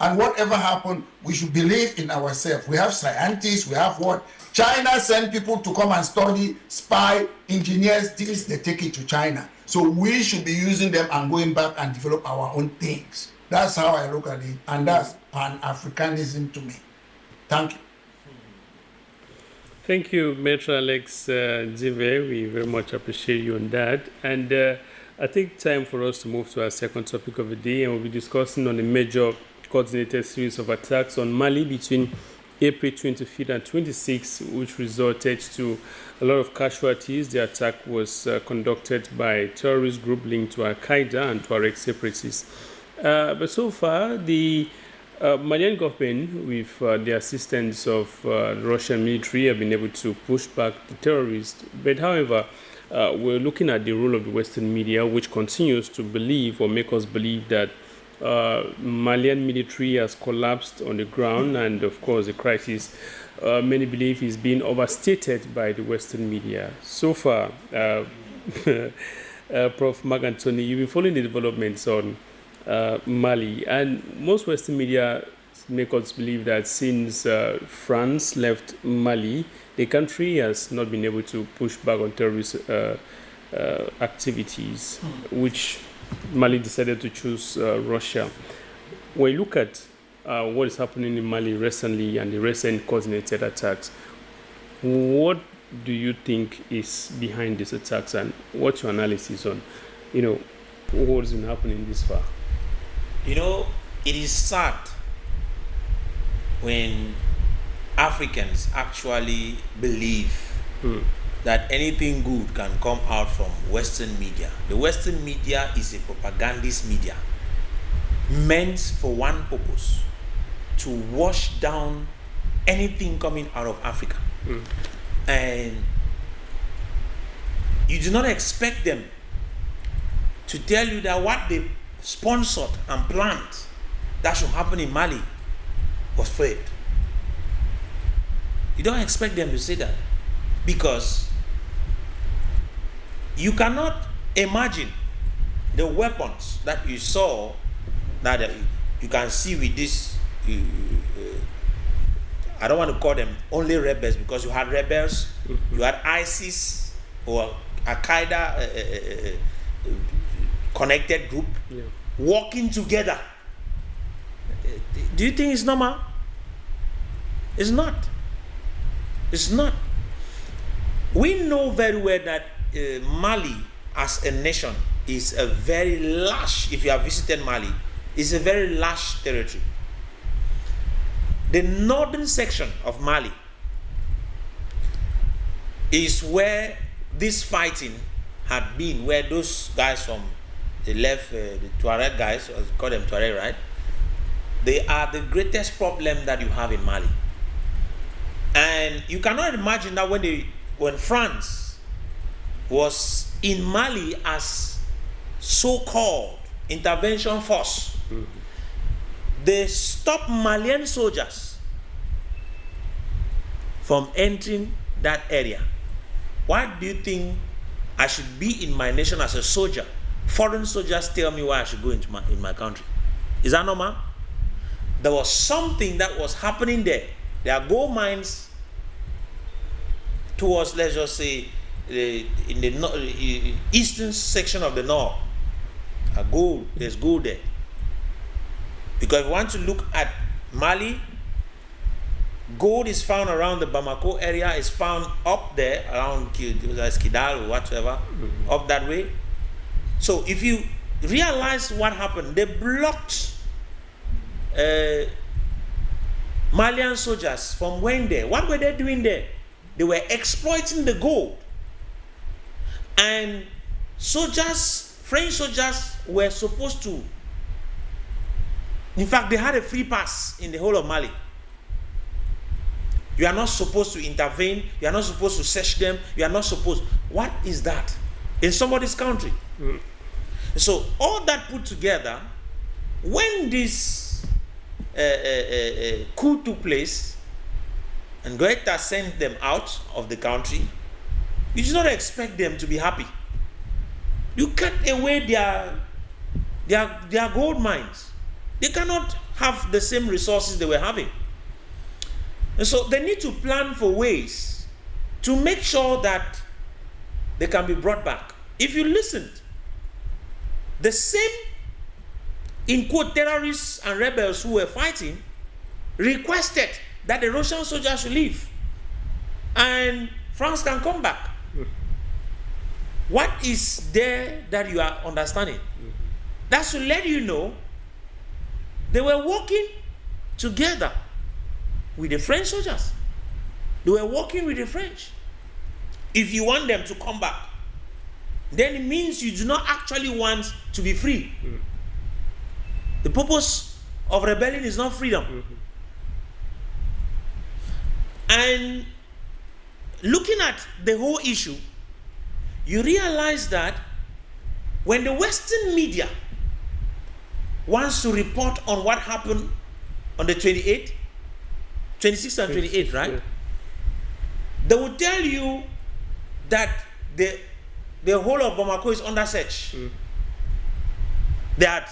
And whatever happens, we should believe in ourselves. We have scientists, we have what? China send people to come and study, spy, engineers, things, they take it to China. So we should be using them and going back and develop our own things. That's how I look at it. And that's Pan-Africanism to me. Thank you. Thank you, Maitre Alex Zive. We very much appreciate you on that. And I think time for us to move to our second topic of the day, and we'll be discussing on a major coordinated series of attacks on Mali between April 25th and 26th, which resulted to a lot of casualties. The attack was conducted by a terrorist group linked to Al-Qaeda and Tuareg separatists. But so far, the Malian government, with the assistance of the Russian military, have been able to push back the terrorists. But however, we're looking at the role of the Western media, which continues to believe or make us believe that Malian military has collapsed on the ground, and of course the crisis, many believe, is being overstated by the Western media. So far, Prof. Mark Anthony, you've been following the developments on Mali, and most Western media make us believe that since France left Mali, the country has not been able to push back on terrorist activities, which Mali decided to choose Russia. When you look at what is happening in Mali recently and the recent coordinated attacks, what do you think is behind these attacks, and what's your analysis on, what's been happening this far? It is sad when Africans actually believe that anything good can come out from Western media. The Western media is a propagandist media meant for one purpose: to wash down anything coming out of Africa. And you do not expect them to tell you that what they sponsored and planned that should happen in Mali was failed. You don't expect them to say that, because you cannot imagine the weapons that you saw, that you can see with this. I don't want to call them only rebels, because you had rebels, you had ISIS or Al-Qaeda connected group working together. Do you think it's normal? It's not. It's not. We know very well that Mali as a nation is a very large, if you have visited Mali, is a very large territory. The northern section of Mali is where this fighting had been, where those guys from the left, the Tuareg guys, or call them Tuareg, right? They are the greatest problem that you have in Mali. And you cannot imagine that when France was in Mali as so-called intervention force, they stopped Malian soldiers from entering that area. Why do you think I should be in my nation as a soldier? Foreign soldiers tell me why I should go into my country. Is that normal? There was something that was happening there. There are gold mines towards, let's just say, in the eastern section of the north. There's gold there. Because if you want to look at Mali, gold is found around the Bamako area, is found up there, around Kidal or whatever, up that way. So if you realize what happened, they blocked Malian soldiers from going there. What were they doing there? They were exploiting the gold. And French soldiers were supposed to, in fact, they had a free pass in the whole of Mali. You are not supposed to intervene. You are not supposed to search them. You are not supposed. What is that in somebody's country? So all that put together, when this coup took place and Goethe sent them out of the country, you do not expect them to be happy. You cut away their gold mines. They cannot have the same resources they were having. And so they need to plan for ways to make sure that they can be brought back. If you listened, the same, in quote, terrorists and rebels who were fighting requested that the Russian soldiers should leave and France can come back. What is there that you are understanding? That should let you know they were working together with the French soldiers. They were working with the French. If you want them to come back, then it means you do not actually want to be free. The purpose of rebellion is not freedom. And looking at the whole issue, you realize that when the Western media wants to report on what happened on the 26th and 28th, right? Yeah. They will tell you that the whole of Bamako is under search. They had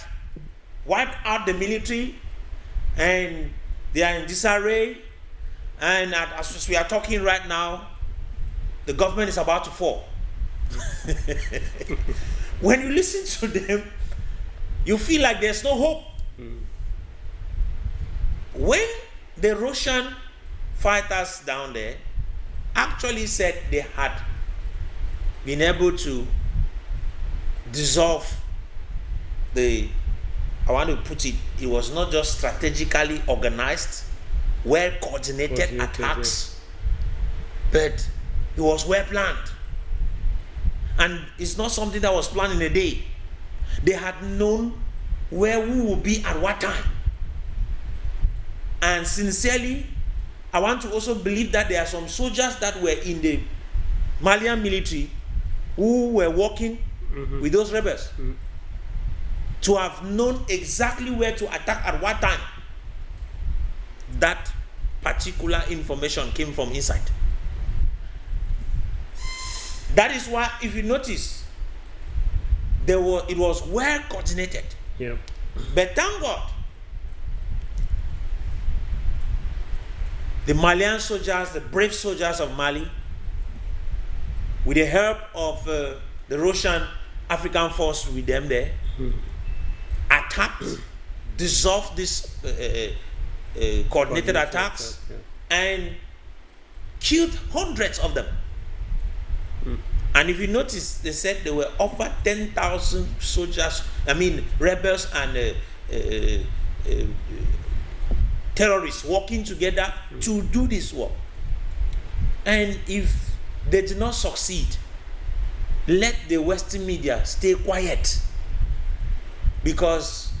wiped out the military and they are in disarray. And as we are talking right now, the government is about to fall. When you listen to them, you feel like there's no hope. When the Russian fighters down there actually said they had been able to dissolve the, I want to put it, it was not just strategically organized, well coordinated attacks, but it was well planned. And it's not something that was planned in a day. They had known where we would be at what time. And sincerely, I want to also believe that there are some soldiers that were in the Malian military who were working with those rebels to have known exactly where to attack at what time. That particular information came from inside. That is why, if you notice, it was well coordinated. Yeah. But thank God, the Malian soldiers, the brave soldiers of Mali, with the help of the Russian African force with them there, attacked, dissolved these coordinated attacks, and killed hundreds of them. And if you notice, they said there were over 10,000 soldiers, rebels and terrorists working together to do this work. And if they did not succeed, let the Western media stay quiet, because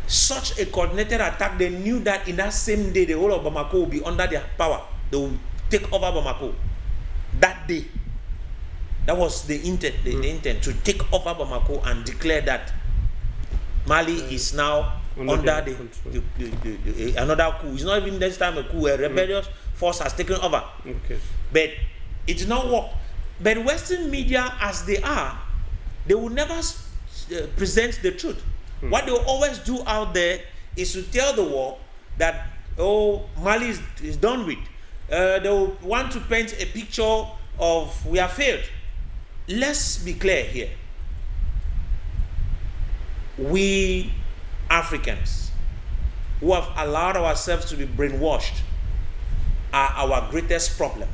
such a coordinated attack, they knew that in that same day the whole of Bamako will be under their power. They will take over Bamako that day. That was the intent, the intent to take over Bamako and declare that Mali is now under the another coup. It's not even this time a coup. A rebellious force has taken over. Okay. But it did not work. But Western media, as they are, they will never present the truth. What they will always do out there is to tell the world that, oh, Mali is done with. They will want to paint a picture of we have failed. Let's be clear here. We Africans who have allowed ourselves to be brainwashed are our greatest problem.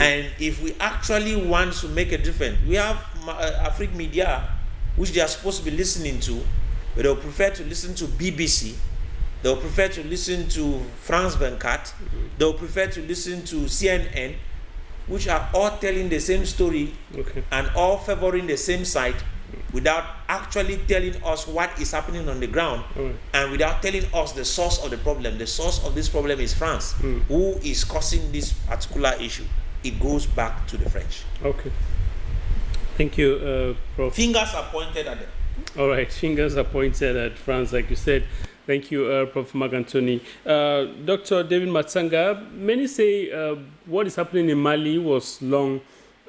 And if we actually want to make a difference, we have African media, which they are supposed to be listening to, but they'll prefer to listen to BBC, they'll prefer to listen to France 24, they'll prefer to listen to CNN, which are all telling the same story and all favoring the same side, without actually telling us what is happening on the ground, and without telling us the source of the problem. The source of this problem is France, who is causing this particular issue. It goes back to the French. Okay. Thank you, Prof. Fingers are pointed at them. All right, fingers are pointed at France, like you said. Thank you, Prof. Mark Anthony. Dr. David Matsanga, many say what is happening in Mali was long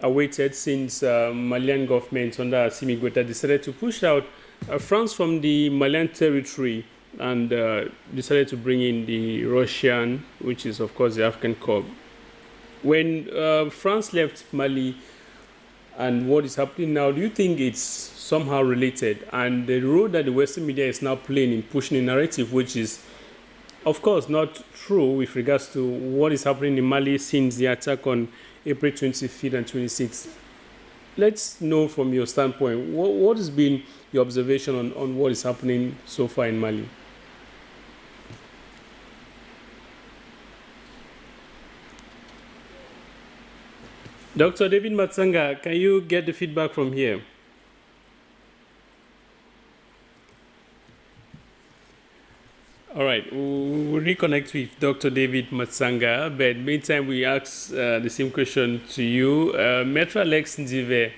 awaited since Malian government under Assimi Goïta decided to push out France from the Malian territory and decided to bring in the Russian, which is, of course, the African Corps. When France left Mali and what is happening now, do you think it's somehow related? And the role that the Western media is now playing in pushing a narrative, which is, of course, not true with regards to what is happening in Mali since the attack on April 25th and 26th. Let's know from your standpoint, what has been your observation on what is happening so far in Mali? Dr. David Matsanga, can you get the feedback from here? All right, we'll reconnect with Dr. David Matsanga, but meantime, we ask the same question to you. Maître Alex Ndive,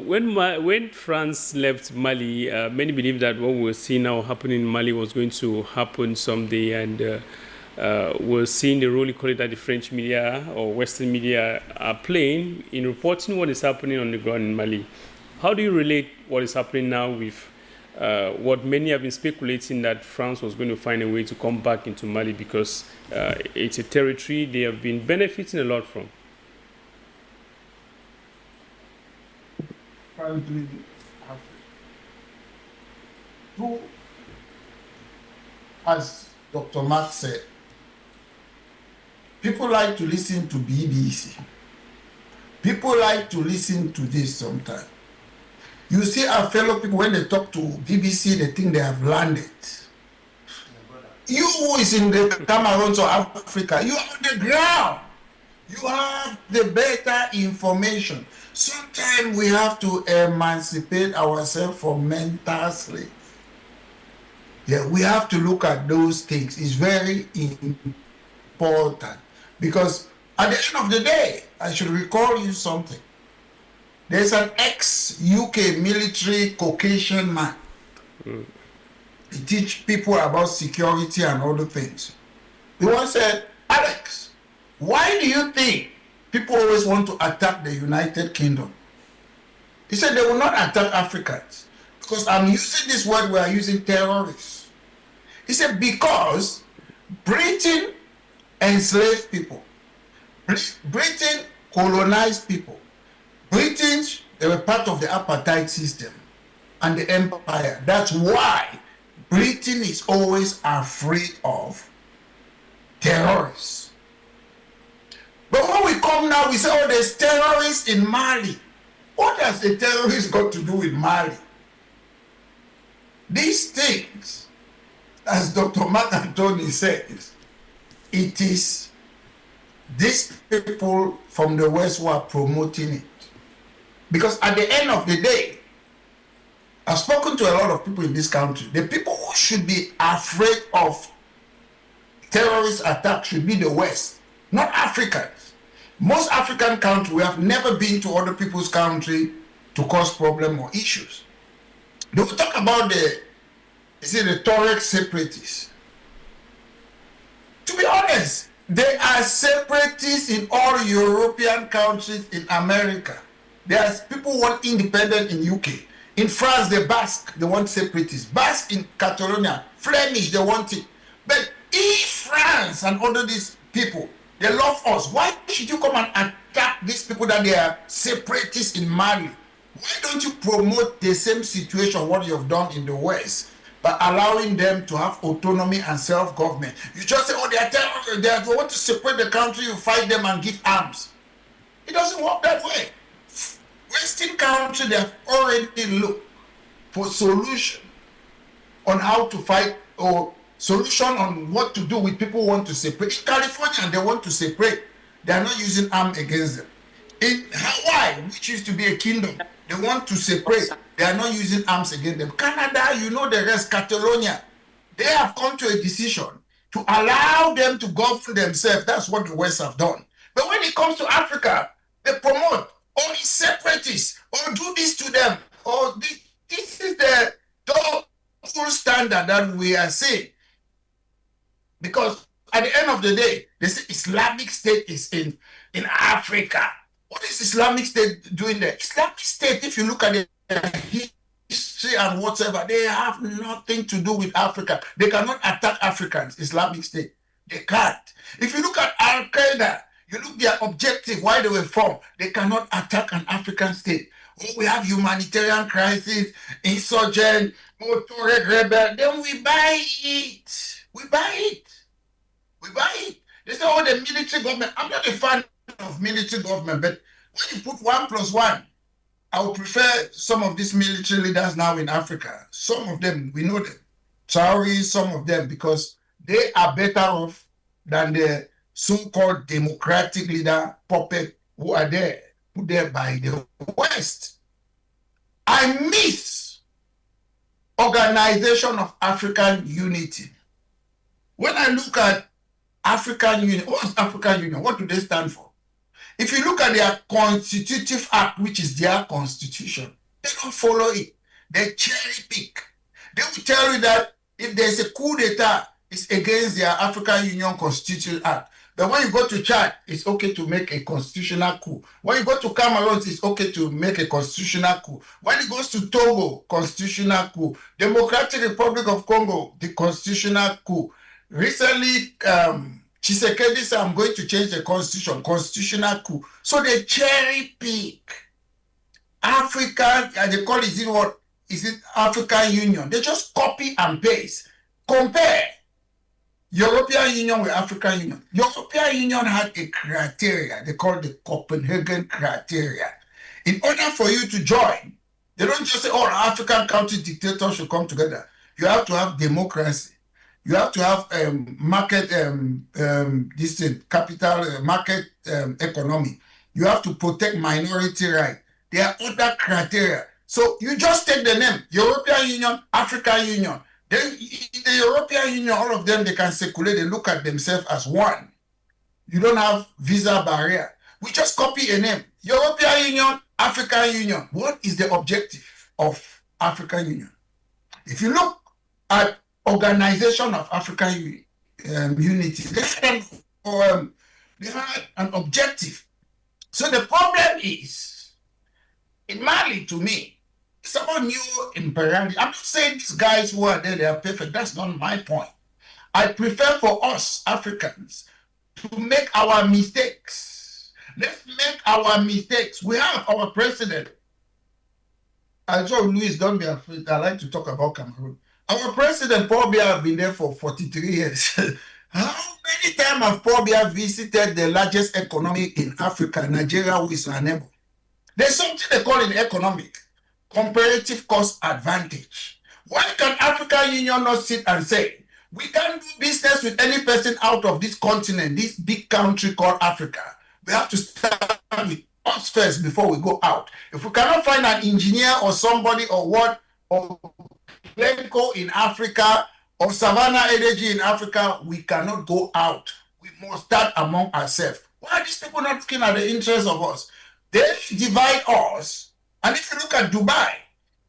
when France left Mali, many believe that what we're seeing now happening in Mali was going to happen someday, and we're seeing the role, you call it, that the French media or Western media are playing in reporting what is happening on the ground in Mali. How do you relate what is happening now with what many have been speculating, that France was going to find a way to come back into Mali because it's a territory they have been benefiting a lot from? Frankly, true, as Dr. Mark said, people like to listen to BBC. People like to listen to this sometimes. You see our fellow people, when they talk to BBC, they think they have landed. You who is in the Cameroons or Africa, you are on the ground. You have the better information. Sometimes we have to emancipate ourselves from mental slavery. Yeah, we have to look at those things. It's very important because at the end of the day, I should recall you something. There's an ex-UK military Caucasian man. He teach people about security and other things. He once said, Alex, why do you think people always want to attack the United Kingdom? He said they will not attack Africans because I'm using this word we are using terrorists. He said because Britain enslaved people. Britain colonized people. Britons, they were part of the apartheid system and the empire. That's why Britain is always afraid of terrorists. But when we come now, we say, oh, there's terrorists in Mali. What has a terrorist got to do with Mali? These things, as Dr. Mark Anthony says, it is these people from the West who are promoting it. Because at the end of the day, I've spoken to a lot of people in this country. The people who should be afraid of terrorist attacks should be the West, not Africans. Most African countries, we have never been to other people's country to cause problem or issues. They will talk about the rhetoric separatists. To be honest, they are separatists in all European countries, in America. There's people who want independent in UK. In France, the Basque, they want separatists. Basque in Catalonia, Flemish, they want it. But if France and all of these people, they love us, why should you come and attack these people that they are separatists in Mali? Why don't you promote the same situation, what you have done in the West, by allowing them to have autonomy and self-government? You just say, oh, they want to separate the country, you fight them and give arms. It doesn't work that way. Western countries, they have already looked for solution on how to fight or solution on what to do with people who want to separate. In California, they want to separate. They are not using arms against them. In Hawaii, which used to be a kingdom, they want to separate. They are not using arms against them. Canada, you know the rest, Catalonia, they have come to a decision to allow them to govern themselves. That's what the West have done. But when it comes to Africa, they promote, or separatists, or do this to them, or this is the double standard that we are seeing. Because at the end of the day, they say Islamic State is in Africa. What is Islamic State doing there? Islamic State, if you look at the history and whatever, they have nothing to do with Africa. They cannot attack Africans, Islamic State. They can't. If you look at Al-Qaeda, you look their objective, why they were formed, they cannot attack an African state. Oh, we have humanitarian crisis, insurgent, Tuareg rebel, then we buy it. We buy it. We buy it. They say, oh, the military government. I'm not a fan of military government, but when you put 1 + 1, I would prefer some of these military leaders now in Africa. Some of them, we know them. Traore, some of them, because they are better off than the so-called democratic leader puppet who are there, put there by the West. I miss Organization of African Unity. When I look at African Union, what's African Union? What do they stand for? If you look at their Constitutive Act, which is their constitution, they don't follow it. They cherry pick. They will tell you that if there's a coup d'etat, it's against their African Union Constitutional Act. But when you go to Chad, it's okay to make a constitutional coup. When you go to Cameroon, it's okay to make a constitutional coup. When it goes to Togo, constitutional coup. Democratic Republic of Congo, the constitutional coup. Recently, Tshisekedi said, I'm going to change the constitution, constitutional coup. So they cherry pick. African, they call it, is it African Union? They just copy and paste. Compare European Union with African Union. European Union had a criteria they call the Copenhagen criteria. In order for you to join, they don't just say all African country dictators should come together. You have to have democracy. You have to have market capital market economy. You have to protect minority rights. There are other criteria. So you just take the name European Union, African Union. Then the European Union, all of them, they can circulate and look at themselves as one. You don't have visa barrier. We just copy a name. European Union, African Union. What is the objective of African Union? If you look at Organization of African Unity, they had an objective. So the problem is, in Mali, to me, it's about new imperialism. I'm not saying these guys who are there, they are perfect. That's not my point. I prefer for us Africans to make our mistakes. Let's make our mistakes. We have our president. I told Louis, don't be afraid. I like to talk about Cameroon. Our president, Paul Biya, has been there for 43 years. How many times have Paul Biya visited the largest economy in Africa, Nigeria, who is our neighbor? There's something they call in economic comparative cost advantage. Why can African Union not sit and say, we can't do business with any person out of this continent, this big country called Africa. We have to start with us first before we go out. If we cannot find an engineer or somebody or what, or Glencoe in Africa or Savannah Energy in Africa, we cannot go out. We must start among ourselves. Why are these people not looking at the interests of us? They divide us. And if you look at Dubai,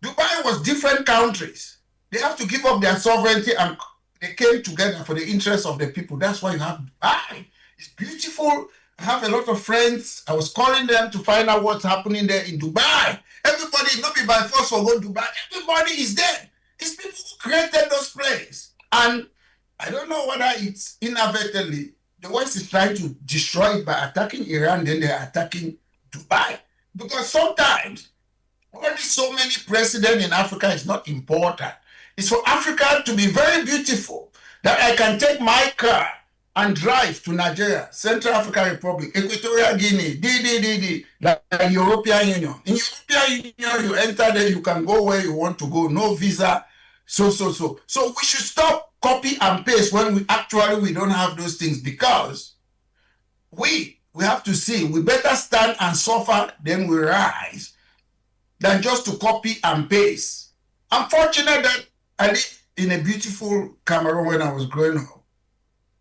Dubai was different countries. They have to give up their sovereignty and they came together for the interests of the people. That's why you have Dubai. It's beautiful. I have a lot of friends. I was calling them to find out what's happening there in Dubai. Everybody, not be by force for go to Dubai. Everybody is there. It's people who created those places. And I don't know whether it's inadvertently, the West is trying to destroy it by attacking Iran, then they're attacking Dubai. Because sometimes, already so many presidents in Africa is not important. It's for Africa to be very beautiful, that I can take my car and drive to Nigeria, Central African Republic, Equatorial Guinea, like the European Union. In European Union, you enter there, you can go where you want to go, no visa, so. So we should stop copy and paste when we don't have those things, because we have to see, we better stand and suffer, then we rise, than just to copy and paste. I'm fortunate that I lived in a beautiful Cameroon when I was growing up,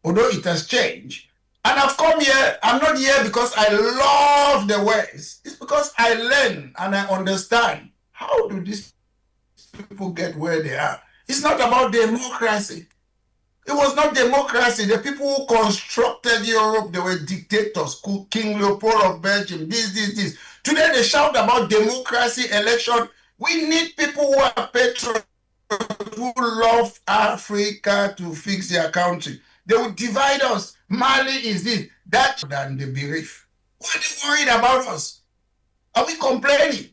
although it has changed. And I've come here, I'm not here because I love the West. It's because I learn and I understand how do these people get where they are. It's not about democracy. It was not democracy. The people who constructed Europe, they were dictators. King Leopold of Belgium, this. Today they shout about democracy, election. We need people who are patriots, who love Africa to fix their country. They will divide us. Mali is this, that, than the belief. Why are they worried about us? Are we complaining?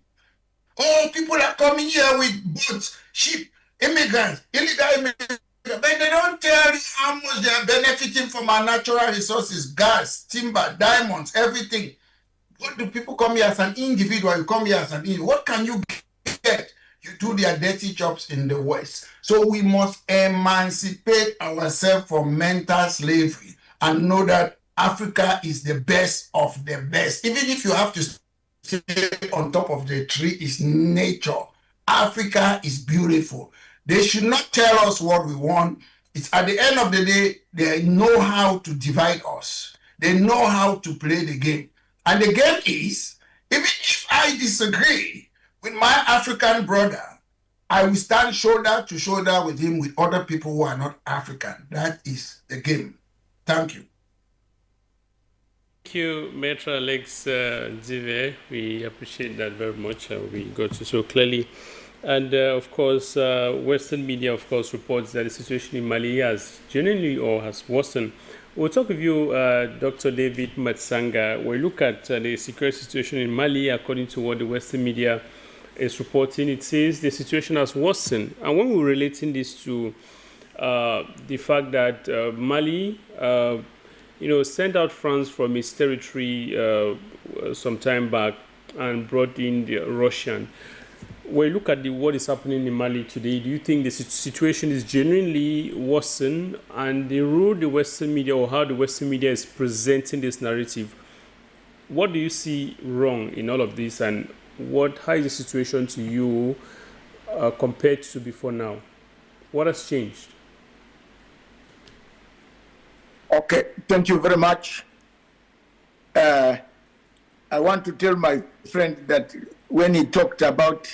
Oh, people are coming here with boats, ship, immigrants, illegal immigrants. But they don't tell you how much they are benefiting from our natural resources, gas, timber, diamonds, everything. What do people come here as an individual? You come here as an individual. What can you get? You do their dirty jobs in the West. So we must emancipate ourselves from mental slavery and know that Africa is the best of the best. Even if you have to stay on top of the tree, is nature. Africa is beautiful. They should not tell us what we want. It's at the end of the day, they know how to divide us. They know how to play the game. And the game is, even if I disagree with my African brother, I will stand shoulder to shoulder with him with other people who are not African. That is the game. Thank you. Thank you, Maitre Alex Zive. We appreciate that very much. We got you so clearly. And of course, Western media, of course, reports that the situation in Mali has genuinely or has worsened. We'll talk with you, Dr. David Matsanga. We look at the security situation in Mali according to what the Western media is reporting, it says the situation has worsened. And when we're relating this to the fact that Mali, sent out France from its territory some time back and brought in the Russian. When you look at what is happening in Mali today, do you think the situation is genuinely worsened, and the role the Western media, or how the Western media is presenting this narrative, what do you see wrong in all of this, and how is the situation to you compared to before now? What has changed? Okay, thank you very much. I want to tell my friend that when he talked about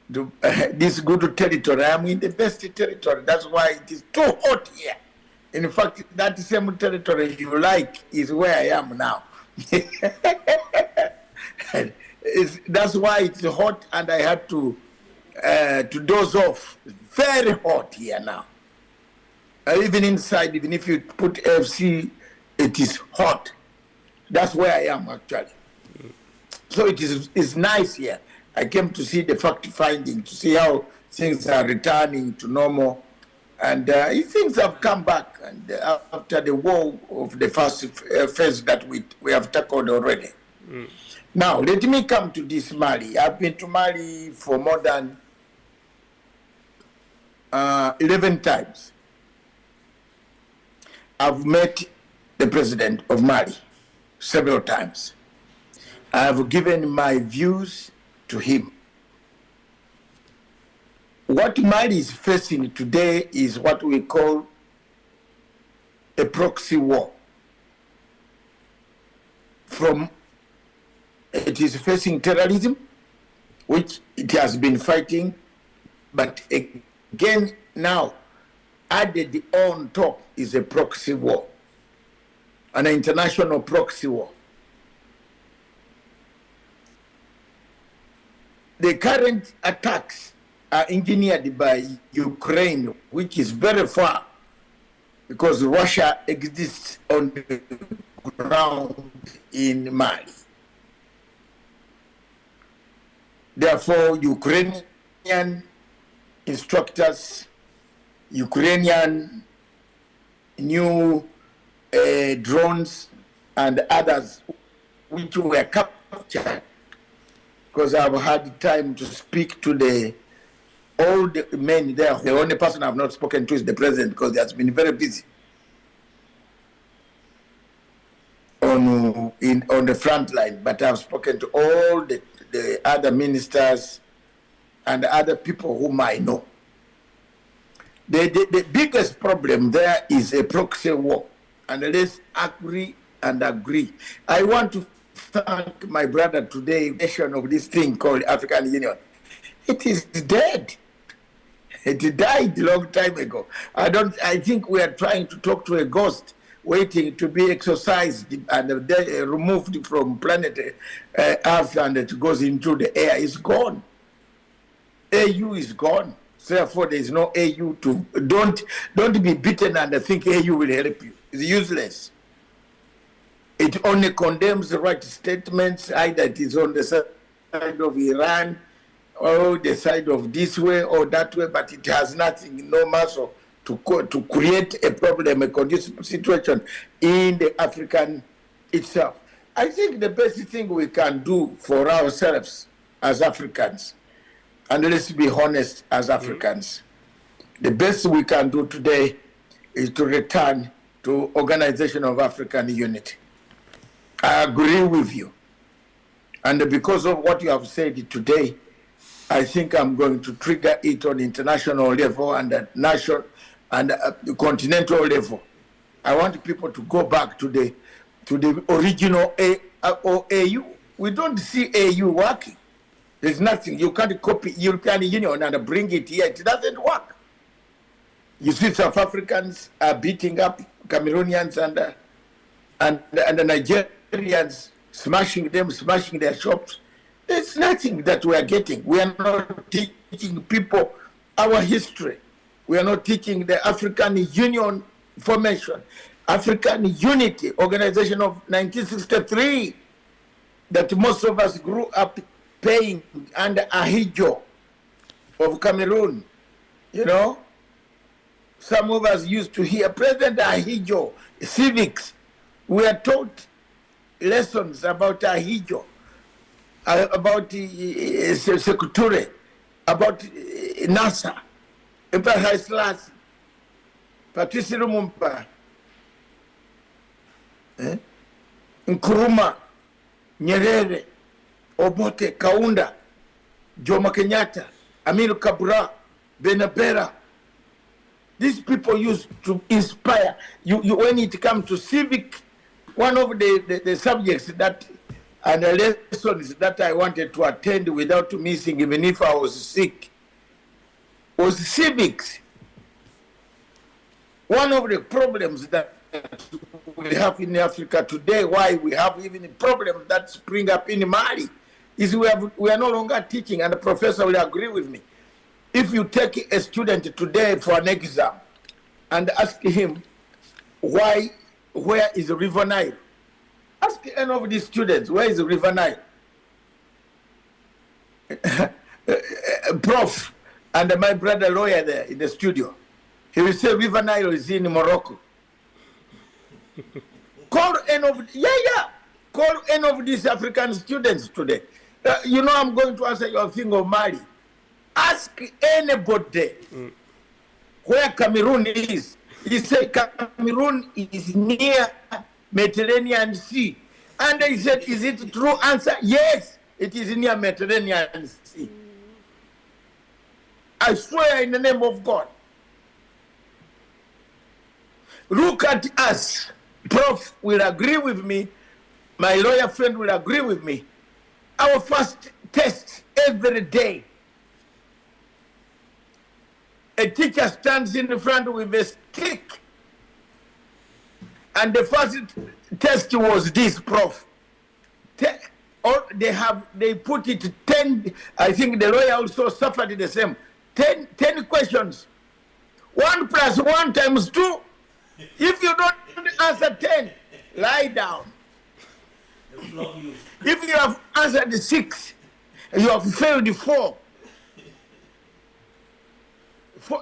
this good territory, I'm in the best territory. That's why it is too hot here. In fact, that same territory you like is where I am now. That's why it's hot, and I had to doze off. Very hot here now. Even inside, even if you put FC, it is hot. That's where I am actually. So it's nice here. I came to see the fact finding, to see how things are returning to normal. And things have come back, and after the war of the first phase that we have tackled already. Now, let me come to this Mali. I've been to Mali for more than 11 times. I've met the president of Mali several times. I've given my views to him. What Mali is facing today is what we call a proxy war. It is facing terrorism, which it has been fighting, but again now, added on top is a proxy war, an international proxy war. The current attacks are engineered by Ukraine, which is very far, because Russia exists on the ground in Mali. Therefore, Ukrainian instructors, Ukrainian new drones and others which were captured, because I've had time to speak to all the men there. The only person I've not spoken to is the president, because he has been very busy on the front line. But I've spoken to all the other ministers and other people whom I know. The biggest problem there is a proxy war, and let's agree and agree. I want to thank my brother today, nation of this thing called African Union. It is dead. It died a long time ago. I think we are trying to talk to a ghost waiting to be exorcised and removed from planet Earth, and it goes into the air. It's gone. AU is gone. Therefore, there is no AU to... Don't be beaten and think AU will help you. It's useless. It only condemns the right statements, either it is on the side of Iran or the side of this way or that way, but it has nothing, no muscle to create a problem, a conducive situation in the African itself. I think the best thing we can do for ourselves as Africans, and let's be honest as Africans, the best we can do today is to return to Organization of African Unity. I agree with you. And because of what you have said today, I think I'm going to trigger it on international level and at national and continental level. I want people to go back to the original AU. We don't see AU working. There's nothing. You can't copy European Union and bring it here. It doesn't work. You see South Africans are beating up Cameroonians and the Nigerians, smashing their shops. There's nothing that we are getting. We are not teaching people our history. We are not teaching the African Union formation, African Unity Organization of 1963, that most of us grew up paying under Ahijo of Cameroon. You know, some of us used to hear President Ahijo, civics. We are taught lessons about Ahijo, about Secretary, about NASA, Emperor Haile Selassie, Patrice Lumumba, Nkrumah, Nyerere, Obote, Kaunda, Jomo Kenyatta, Aminu Kabura, Benabera. These people used to inspire you. When it comes to civic, one of the subjects that and the lessons that I wanted to attend without missing, even if I was sick, was civics. One of the problems that we have in Africa today, why we have even problems that spring up in Mali, is we are no longer teaching, and the professor will agree with me. If you take a student today for an exam and ask him, where is the River Nile? Ask any of these students, where is the River Nile? Prof, and my brother lawyer there in the studio, he will say River Nile is in Morocco. Call any of these African students today. You know, I'm going to answer your thing of Mali. Ask anybody where Cameroon is. He said Cameroon is near Mediterranean Sea. And they said, is it true? Answer, yes, it is near Mediterranean Sea. I swear in the name of God. Look at us. Prof will agree with me. My lawyer friend will agree with me. Our first test every day. A teacher stands in front with a stick. And the first test was this, Prof. They put it 10, I think the lawyer also suffered the same. 10 questions. 1 + 1 × 2. If you don't answer 10, lie down. If you have answered 6, you have failed 4.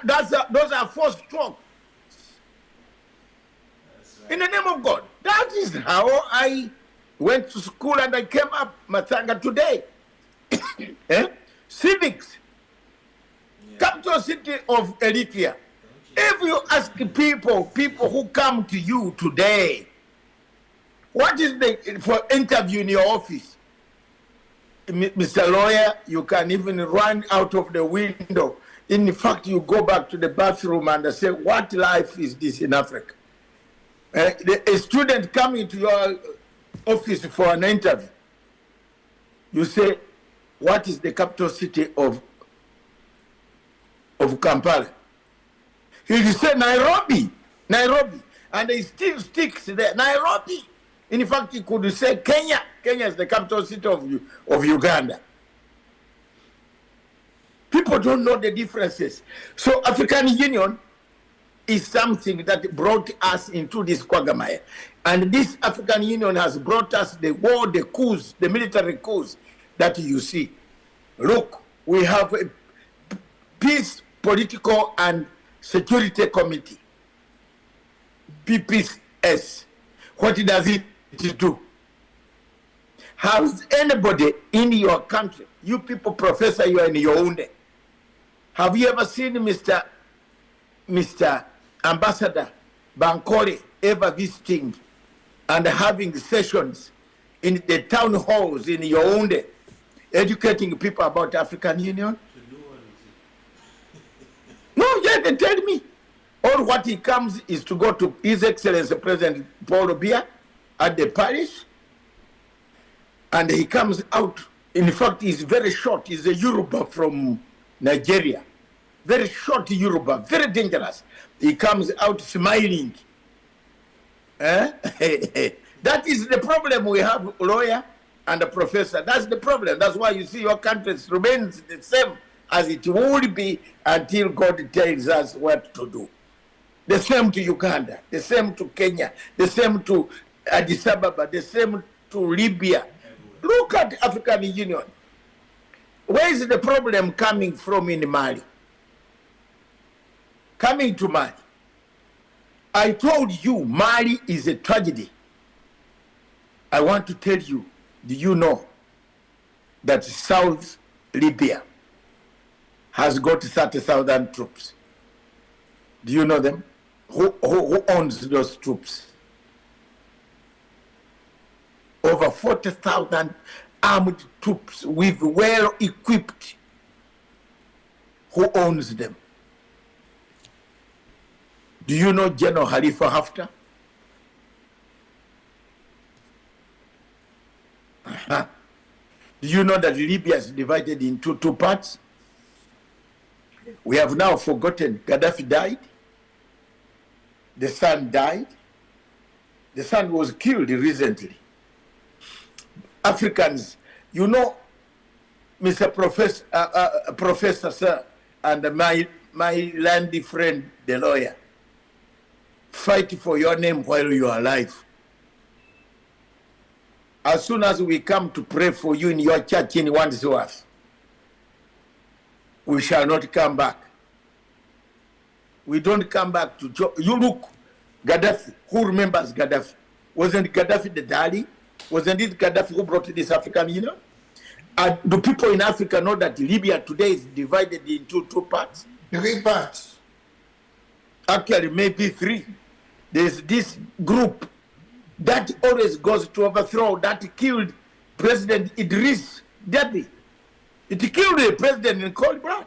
Those are 4 strokes. In the name of God. That is how I went to school and I came up, Matanga, today. Civics. Capital city of Eritrea. If you ask people who come to you today, what is for interview in your office? Mr. Lawyer, you can even run out of the window. In fact, you go back to the bathroom and say, what life is this in Africa? A student coming to your office for an interview, you say, what is the capital city of Kampala? He will say Nairobi, and he still sticks there, Nairobi. In fact, he could say Kenya. Kenya is the capital city of Uganda. People don't know the differences. So African Union is something that brought us into this quagmire. And this African Union has brought us the war, the coups, the military coups that you see. Look, we have a peace, political, and security committee, PPS. What does it do? Has anybody in your country, you people, professor, you are in your own day, have you ever seen Mr. Ambassador Bankole ever visiting and having sessions in the town halls in your own day, educating people about African Union? No, yeah, they tell me. All what he comes is to go to His Excellency President Paul Biya at the parish, and he comes out. In fact, he's very short. He's a Yoruba from Nigeria. Very short Yoruba, very dangerous. He comes out smiling. That is the problem we have, lawyer and a professor. That's the problem. That's why you see your country remains the same as it would be until God tells us what to do. The same to Uganda, the same to Kenya, the same to Addis Ababa, the same to Libya. Look at African Union. Where is the problem coming from in Mali? Coming to Mali. I told you Mali is a tragedy. I want to tell you, do you know that South Libya has got 30,000 troops? Do you know them? Who owns those troops? Over 40,000 armed troops with well equipped. Who owns them? Do you know General Khalifa Haftar? Do you know that Libya is divided into two parts? We have now forgotten Gaddafi died. The son died. The son was killed recently. Africans, you know, Mr. Professor, sir, and my landy friend, the lawyer, fight for your name while you are alive. As soon as we come to pray for you in your church in Wandsworth, we shall not come back. We don't come back to you. Look, Gaddafi. Who remembers Gaddafi? Wasn't Gaddafi the daddy? Wasn't it Gaddafi who brought this African Union? Do people in Africa know that Libya today is divided into two parts? 3 parts. Actually, maybe 3. There's this group that always goes to overthrow, that killed President Idris Deby. It killed the president in cold blood.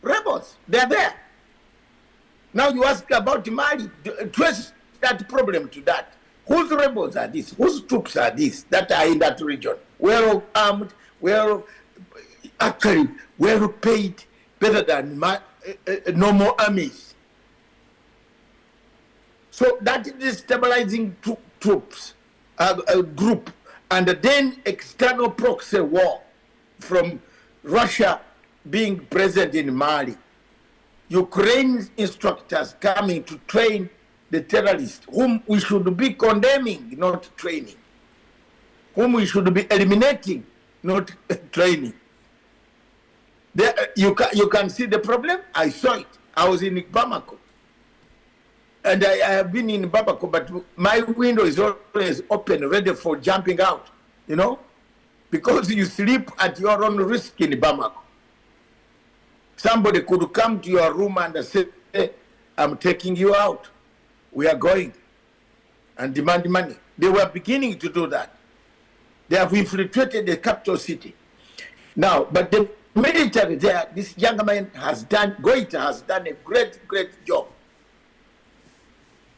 Rebels, they're there. Now you ask about Mali, trace that problem to that. Whose rebels are these? Whose troops are these that are in that region? Well armed, well paid, better than normal armies. So that is stabilizing troops, a group, and then external proxy war from Russia being present in Mali. Ukraine instructors coming to train the terrorists, whom we should be condemning, not training, whom we should be eliminating, not training. You can see the problem. I saw it. I was in Bamako. And I have been in Bamako, but my window is always open, ready for jumping out, you know, because you sleep at your own risk in Bamako. Somebody could come to your room and say, hey, I'm taking you out. We are going, and demand money. They were beginning to do that. They have infiltrated the capital city. Now, but the military there, this young man has done, Goita has done a great job.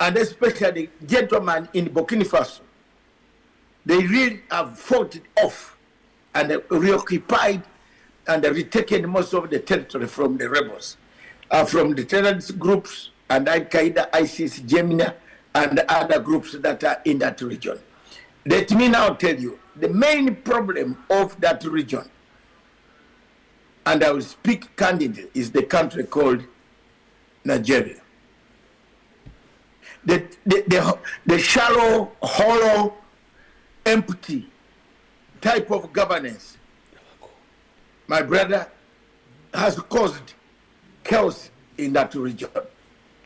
And especially gentlemen in Burkina Faso, they really have fought it off and reoccupied and retaken most of the territory from the rebels, from the terrorist groups and Al-Qaeda, ISIS, Jemina, and other groups that are in that region. Let me now tell you, the main problem of that region, and I will speak candidly, is the country called Nigeria. The shallow, hollow, empty type of governance, my brother, has caused chaos in that region.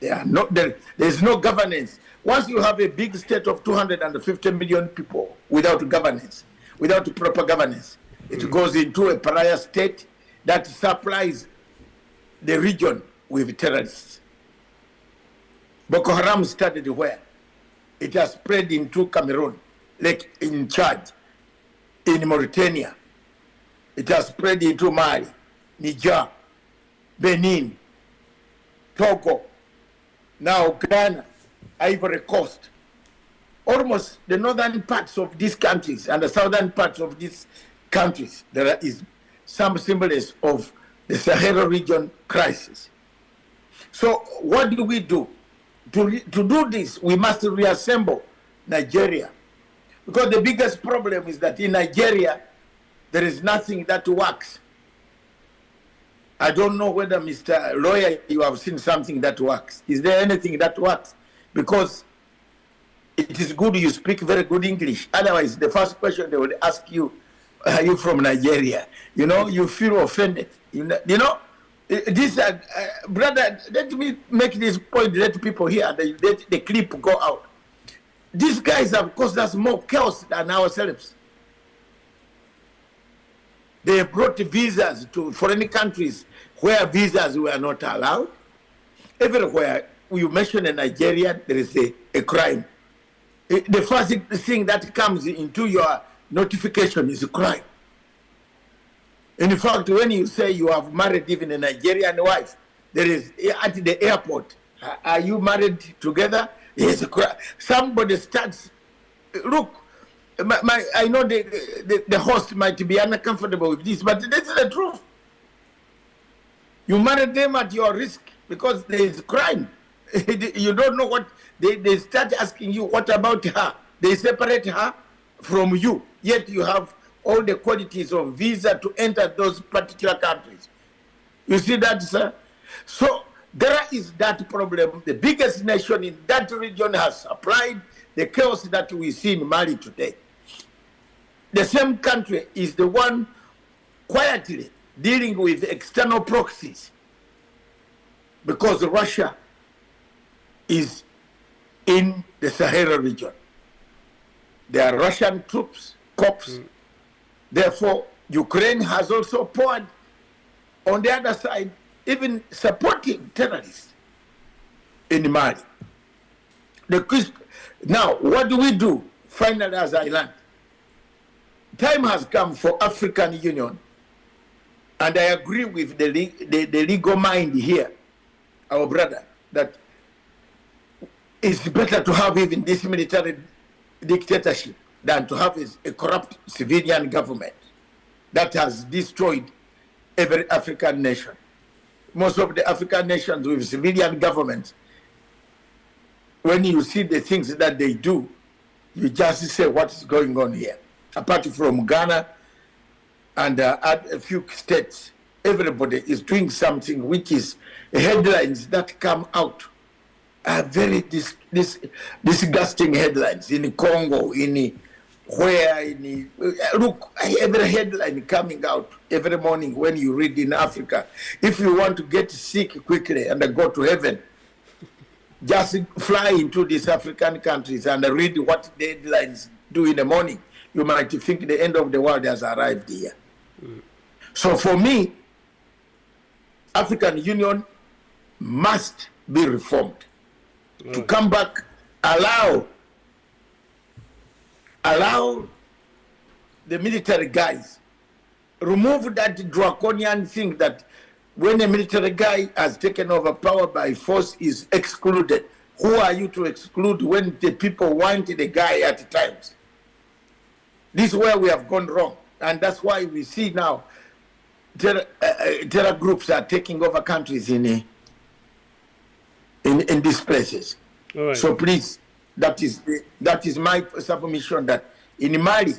There's no governance. Once you have a big state of 250 million people without governance, without proper governance, it goes into a pariah state that supplies the region with terrorists. Boko Haram started where? It has spread into Cameroon, like in Chad, in Mauritania. It has spread into Mali, Niger, Benin, Togo, now Ghana, Ivory Coast. Almost the northern parts of these countries and the southern parts of these countries, there is some semblance of the Sahel region crisis. So what do we do? To do this, we must reassemble Nigeria. Because the biggest problem is that in Nigeria, there is nothing that works. I don't know whether, Mr. Lawyer, you have seen something that works. Is there anything that works? Because it is good you speak very good English. Otherwise, the first question they will ask you, are you from Nigeria? You know, you feel offended. This, brother, let me make this point, let people hear, let the clip go out. These guys have caused us more chaos than ourselves. They brought visas to foreign countries where visas were not allowed. Everywhere you mention in Nigeria, there is a crime. The first thing that comes into your notification is a crime. In fact, when you say you have married even a Nigerian wife, there is at the airport, are you married together? Yes, a crime. Somebody starts, look, I know the host might be uncomfortable with this, but this is the truth. You marry them at your risk because there is crime. You don't know what, they start asking you, what about her? They separate her from you, yet you have all the qualities of visa to enter those particular countries. You see that, sir? So there is that problem. The biggest nation in that region has applied the chaos that we see in Mali today. The same country is the one quietly dealing with external proxies because Russia is in the Sahara region. There are Russian troops, corps. Therefore, Ukraine has also poured on the other side, even supporting terrorists in Mali. Now, what do we do finally as I learned? Time has come for African Union, and I agree with the legal mind here, our brother, that it's better to have even this military dictatorship than to have a corrupt civilian government that has destroyed every African nation. Most of the African nations with civilian governments, when you see the things that they do, you just say, what is going on here? Apart from Ghana and a few states, everybody is doing something which is headlines that come out are very disgusting headlines in Congo, look, every headline coming out every morning when you read in Africa. If you want to get sick quickly and go to heaven, just fly into these African countries and read what the headlines do in the morning. You might think the end of the world has arrived here. So for me, African Union must be reformed. To come back, allow the military guys, remove that draconian thing that when a military guy has taken over power by force is excluded. Who are you to exclude when the people want the guy at times? This is where we have gone wrong. And that's why we see now terror groups are taking over countries in these places. All right. So please, that is my submission that in Mali,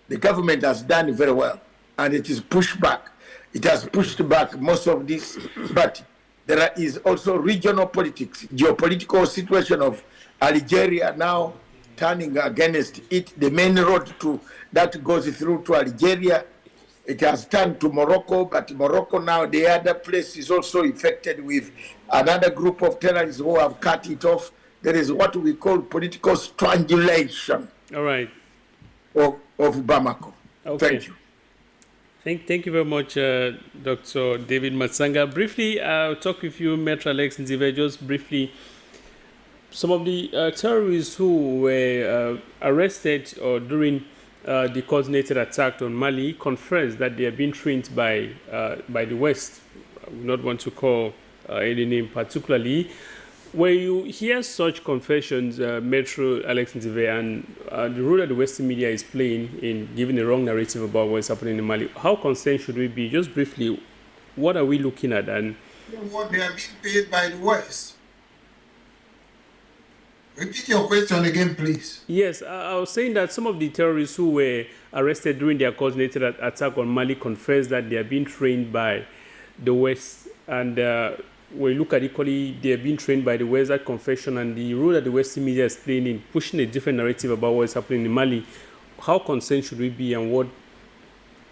the government has done very well, and it is pushed back. It has pushed back most of this, but there is also regional politics, geopolitical situation of Algeria now turning against it. The main road that goes through to Algeria, it has turned to Morocco, but Morocco now, the other place is also infected with another group of terrorists who have cut it off. There is what we call political strangulation. All right. Of Bamako. Okay. Thank you. Thank you very much, Dr. David Matsanga. Briefly, I'll talk with you, Maitre Alex Nzive, just briefly. Some of the terrorists who were arrested or during the coordinated attack on Mali confessed that they have been trained by the West. I would not want to call any name particularly. When you hear such confessions, Metro Alex Nzive, and the role that the Western media is playing in giving a wrong narrative about what's happening in Mali, how concerned should we be? Just briefly, what are we looking at? And what they are being paid by the West. Repeat your question again, please. Yes, I was saying that some of the terrorists who were arrested during their coordinated attack on Mali confessed that they are being trained by the West, and when you look at equally, they are being trained by the West, that confession, and the role that the Western media is playing in pushing a different narrative about what is happening in Mali. How concerned should we be, and what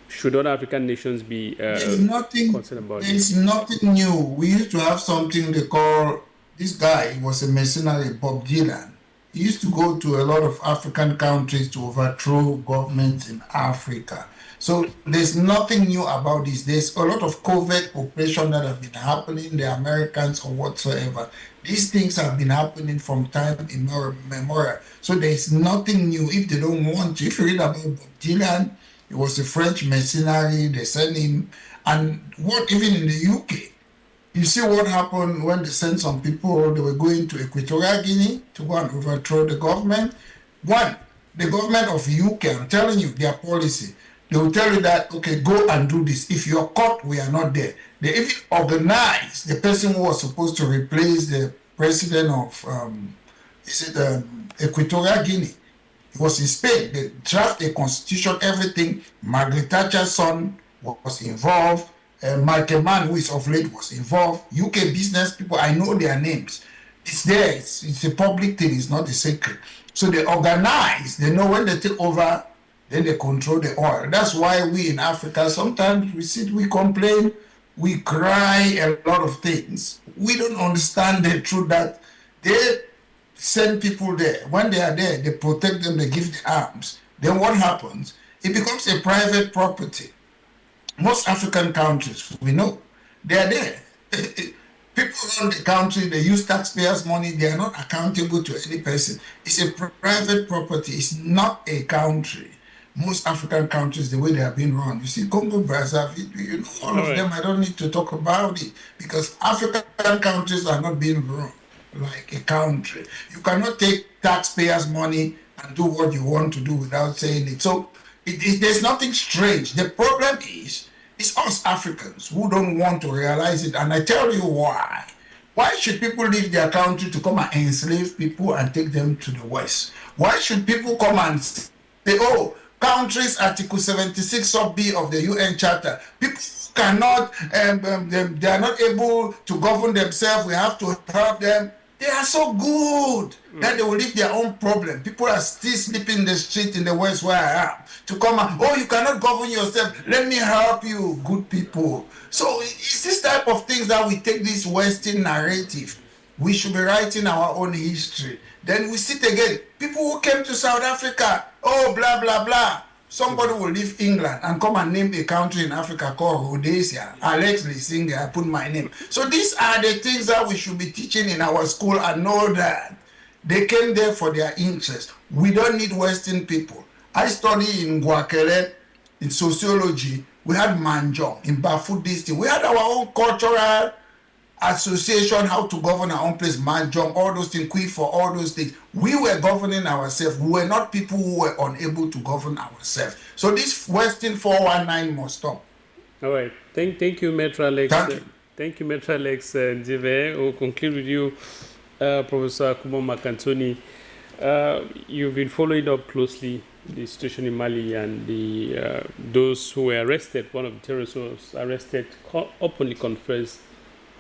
should other African nations be There's nothing. concerned about There's this? nothing new. We used to have something they call. This guy was a mercenary, Bob Dylan. He used to go to a lot of African countries to overthrow governments in Africa. So there's nothing new about this. There's a lot of covert operation that have been happening, the Americans or whatsoever. These things have been happening from time immemorial. So there's nothing new if they don't want to. If you read about Bob Dylan, he was a French mercenary. They sent him, and what even in the UK, you see what happened when they sent some people. They were going to Equatorial Guinea to go and overthrow the government. One, the government of UK, I'm telling you, their policy. They will tell you that, okay, go and do this. If you're caught, we are not there. They even organize the person who was supposed to replace the president of Equatorial Guinea. It was in Spain. They draft a constitution, everything. Margaret Thatcher's son was involved. Michael Mann, who is of late, was involved. UK business people, I know their names. It's there. It's a public thing. It's not a secret. So they organize. They know when they take over, then they control the oil. That's why we in Africa, sometimes we sit, we complain, we cry a lot of things. We don't understand the truth that they send people there. When they are there, they protect them, they give the arms. Then what happens? It becomes a private property. Most African countries, we know, they are there. People run the country, they use taxpayers' money, they are not accountable to any person. It's a private property, it's not a country. Most African countries, the way they are being run, you see, Congo, Brazzaville, you know, all of them, I don't need to talk about it, because African countries are not being run like a country. You cannot take taxpayers' money and do what you want to do without saying it. So there's nothing strange. The problem is, it's us Africans who don't want to realize it, and I tell you why. Why should people leave their country to come and enslave people and take them to the West? Why should people come and say, oh, countries Article 76 sub B of the UN Charter, people cannot, they are not able to govern themselves, we have to help them. They are so good that they will leave their own problem. People are still sleeping in the street in the West where I am. To come and, oh, you cannot govern yourself. Let me help you, good people. So it's this type of things that we take this Western narrative. We should be writing our own history. Then we sit again. People who came to South Africa, oh, blah, blah, blah. Somebody will leave England and come and name a country in Africa called Rhodesia. Alex Lisinga, I put my name. So these are the things that we should be teaching in our school and know that they came there for their interest. We don't need Western people. I study in Guakele, in sociology. We had Manjong, in Bafut district. We had our own cultural association, how to govern our own place, Manjong, all those things, Kui for all those things. We were governing ourselves. We were not people who were unable to govern ourselves. So this Western 419 must stop. All right. Thank you, Maitre Alex. Thank you, Maitre Alex Ndive. We'll conclude with you, Professor Kumo Makantoni. You've been following up closely the situation in Mali and the those who were arrested. One of the terrorists was arrested, openly confessed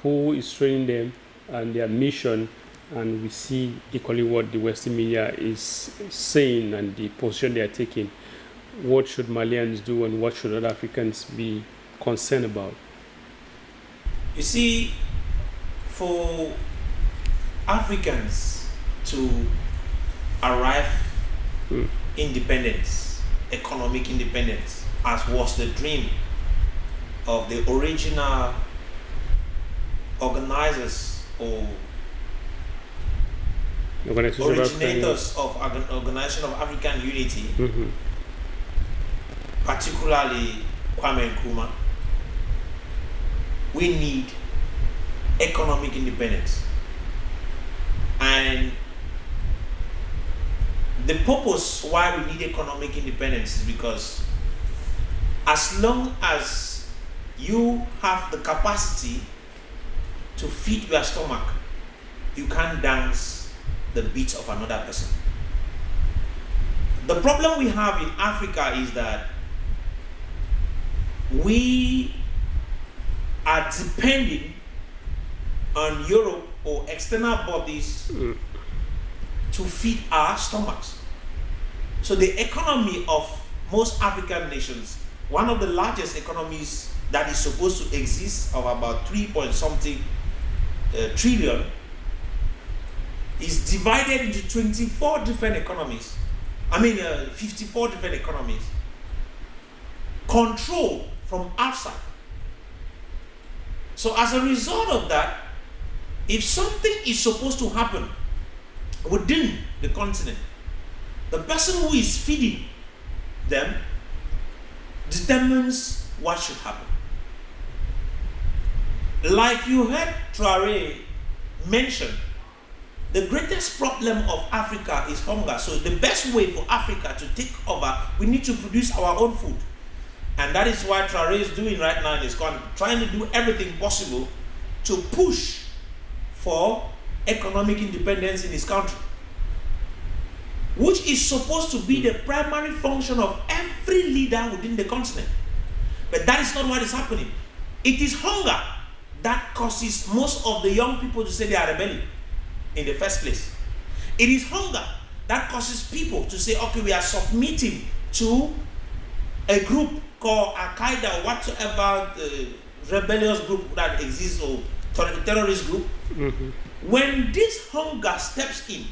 who is training them and their mission, and we see equally what the Western media is saying and the position they are taking. What should Malians do and what should other Africans be concerned about? You see, for Africans to arrive independence, economic independence, as was the dream of the original organizers or originators of Organization of African Unity, particularly Kwame Nkrumah, we need economic independence. And the purpose why we need economic independence is because as long as you have the capacity to feed your stomach, you can't dance the beat of another person. The problem we have in Africa is that we are depending on Europe or external bodies to feed our stomachs. So the economy of most African nations one of the largest economies that is supposed to exist of about 3 point something trillion is divided into 24 different economies. 54 different economies controlled from outside. So as a result of that, if something is supposed to happen within the continent, the person who is feeding them determines what should happen. Like you heard Traore mention, the greatest problem of Africa is hunger. So the best way for Africa to take over, we need to produce our own food. And that is what Traore is doing right now in his country, trying to do everything possible to push for economic independence in his country, which is supposed to be the primary function of every leader within the continent. But that is not what is happening. It is hunger that causes most of the young people to say they are rebelling in the first place. It is hunger that causes people to say, okay, we are submitting to a group called Al-Qaeda or whatsoever rebellious group that exists, or terrorist group. When this hunger steps in,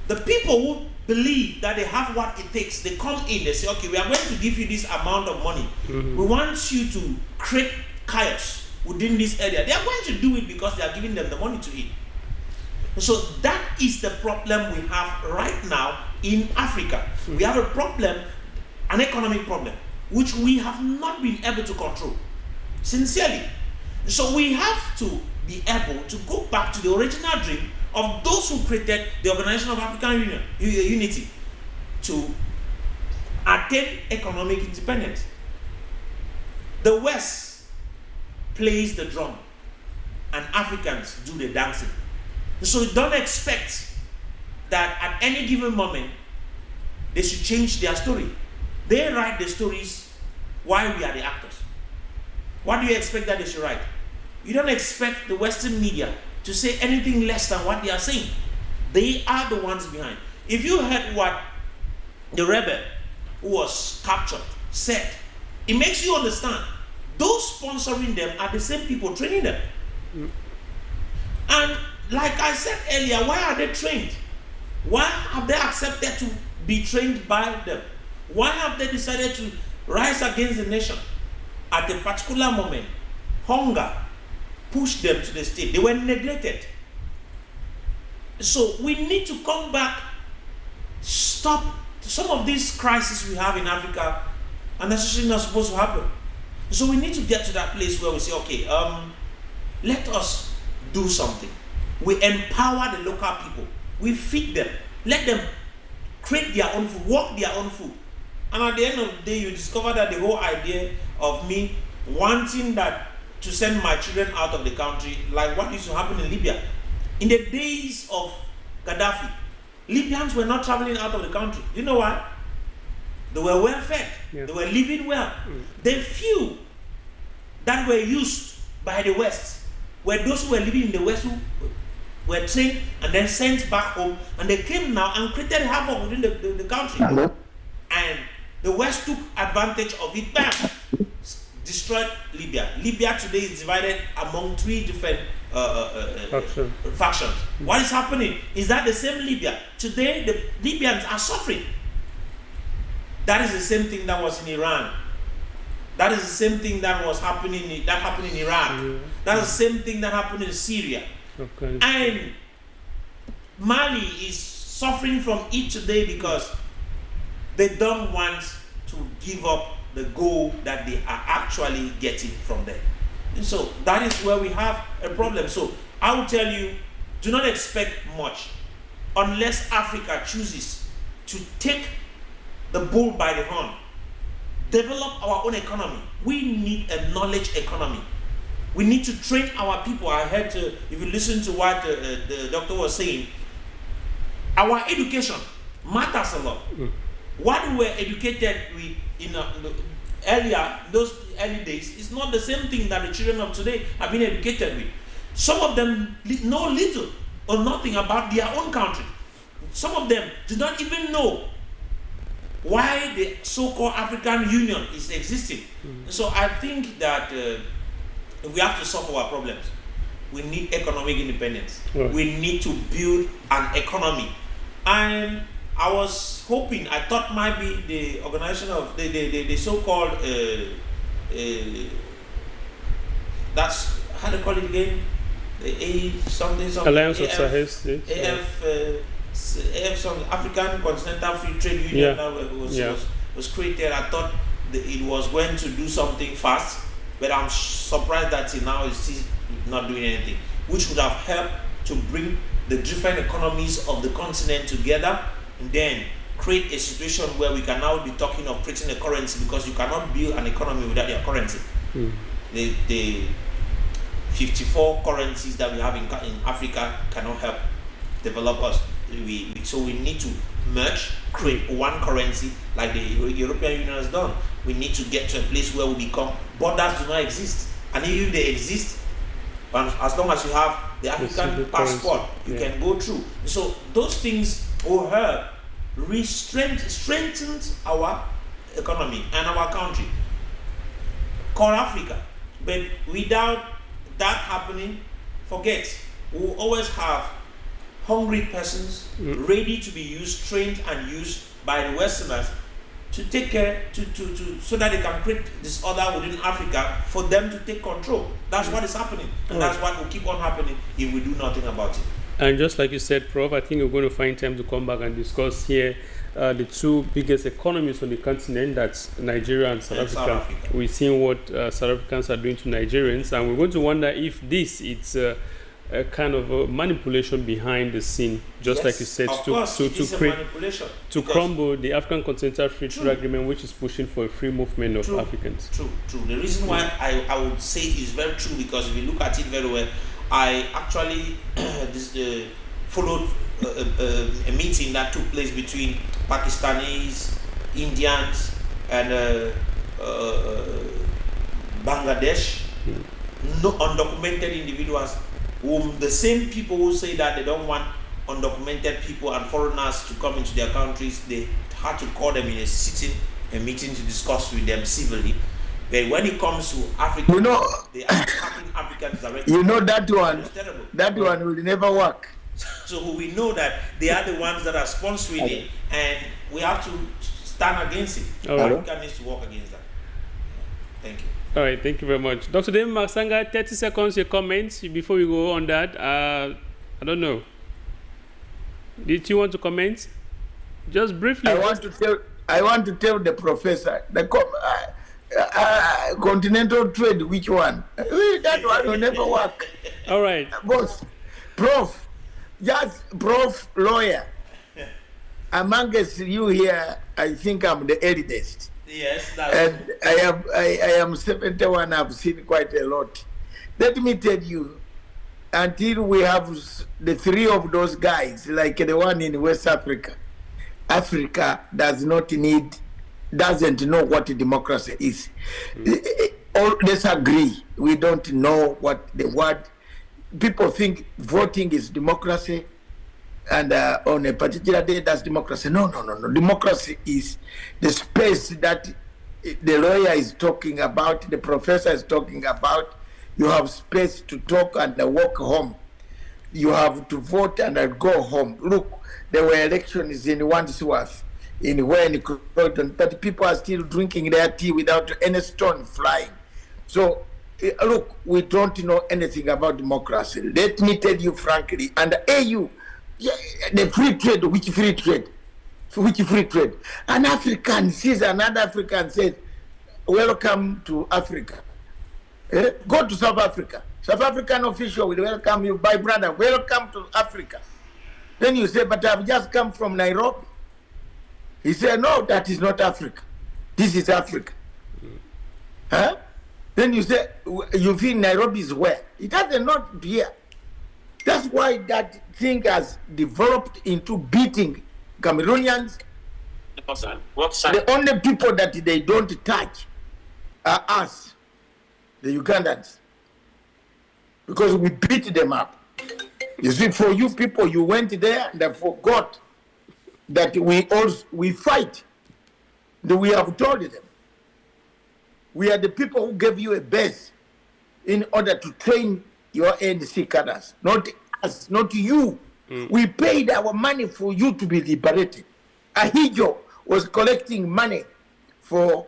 the people who believe that they have what it takes, they come in, they say, okay, we are going to give you this amount of money. We want you to create chaos within this area. They are going to do it because they are giving them the money to eat. So that is the problem we have right now in Africa. We have a problem, an economic problem, which we have not been able to control, sincerely. So we have to be able to go back to the original dream of those who created the Organization of African Unity to attain economic independence. The West plays the drum and Africans do the dancing. So don't expect that at any given moment they should change their story. They write the stories while we are the actors. What do you expect that they should write? You don't expect the Western media to say anything less than what they are saying. They are the ones behind. If you heard what the rebel who was captured said, it makes you understand those sponsoring them are the same people training them. And like I said earlier, why are they trained? Why have they accepted to be trained by them? Why have they decided to rise against the nation? At a particular moment, hunger pushed them to the state. They were neglected. So we need to come back, stop some of these crises we have in Africa, and necessarily not supposed to happen. So we need to get to that place where we say, okay, let us do something. We empower the local people. We feed them. Let them create their own food, work their own food. And at the end of the day, you discover that the whole idea of me wanting that to send my children out of the country, like what used to happen in Libya. In the days of Gaddafi, Libyans were not traveling out of the country. Do you know why? They were well fed. Yeah. They were living well. The few that were used by the West were those who were living in the West, who were trained and then sent back home, and they came now and created havoc within the country. And the West took advantage of it, bam, destroyed Libya. Libya today is divided among 3 different factions. What is happening? Is that the same Libya? Today the Libyans are suffering. That is the same thing that was in Iran. That is the same thing that was happening in Iraq. That's the same thing that happened in Syria. And Mali is suffering from it today because they don't want to give up the goal that they are actually getting from them. And so that is where we have a problem. So I will tell you, do not expect much unless Africa chooses to take the bull by the horn, develop our own economy. We need a knowledge economy. We need to train our people. I heard, if you listen to what the doctor was saying, our education matters a lot. What we were educated with in those early days is not the same thing that the children of today have been educated with. Some of them know little or nothing about their own country. Some of them do not even know why the so-called African Union is existing. So I think that we have to solve our problems. We need economic independence. Right. We need to build an economy. And I was hoping, I thought might be the organization of the so-called that's how do you call it again? The something Alliance of Sahel States. AF some African Continental Free Trade Union that was created. I thought it was going to do something fast, but I'm surprised that now it's still not doing anything, which would have helped to bring the different economies of the continent together and then create a situation where we can now be talking of creating a currency, because you cannot build an economy without your currency. The 54 currencies that we have in Africa cannot help develop us. So we need to merge, create one currency like the European Union has done. We need to get to a place where we become, borders do not exist. And even if they exist, as long as you have the African passport, you can go through. So those things will help strengthen our economy and our country called Africa. But without that happening, forget, we'll always have hungry persons ready to be used, trained and used by the Westerners to take care, so that they can create this order within Africa for them to take control. That's what is happening, and that's what will keep on happening if we do nothing about it. And just like you said, Prof, I think we're going to find time to come back and discuss here the two biggest economies on the continent, that's Nigeria and South Africa. We've seen what South Africans are doing to Nigerians, and we're going to wonder if it's a kind of a manipulation behind the scene, just like you said, to crumble the African Continental Free Trade Agreement, which is pushing for a free movement of Africans. True. The reason why I would say is very true, because if you look at it very well, I actually followed a meeting that took place between Pakistanis, Indians, and Bangladesh, no undocumented individuals, whom the same people who say that they don't want undocumented people and foreigners to come into their countries, they had to call them in a meeting to discuss with them civilly. But when it comes to Africa, they are attacking Africans directly. That one will never work. So we know that they are the ones that are sponsoring it, and we have to stand against it. Africa needs to work against that. Thank you. All right, thank you very much. Dr. David Maksanga, 30 seconds, your comments before we go on that. I don't know. Did you want to comment? Just briefly. I want to tell the professor, the continental trade, which one? That one will never work. All right. Boss, Prof, lawyer. Amongst you here, I think I'm the eldest. Yes, and I am 71. I've seen quite a lot. Let me tell you, until we have the three of those guys, like the one in West Africa, Africa doesn't know what democracy is. Let's agree. We don't know what the word. People think voting is democracy, and on a particular day that's democracy. No. Democracy is the space that the lawyer is talking about, the professor is talking about. You have space to talk and walk home. You have to vote and go home. Look, there were elections in Wandsworth, in Croydon, but people are still drinking their tea without any stone flying. So look, we don't know anything about democracy. Let me tell you frankly, and AU, the free trade, which free trade? Which free trade? An African sees another African, says, welcome to Africa. Go to South Africa. South African official will welcome you, by brother, welcome to Africa. Then you say, but I've just come from Nairobi. He said, no, that is not Africa. This is Africa. Huh? Then you say, you feel Nairobi is where? It doesn't not here. That's why that thing has developed into beating Cameroonians. The only people that they don't touch are us, the Ugandans, because we beat them up. You see, for you people, you went there and forgot that we fight. We have told them, we are the people who gave you a base in order to train your ANC cadres, not us, not you. We paid our money for you to be liberated. Ahijo was collecting money for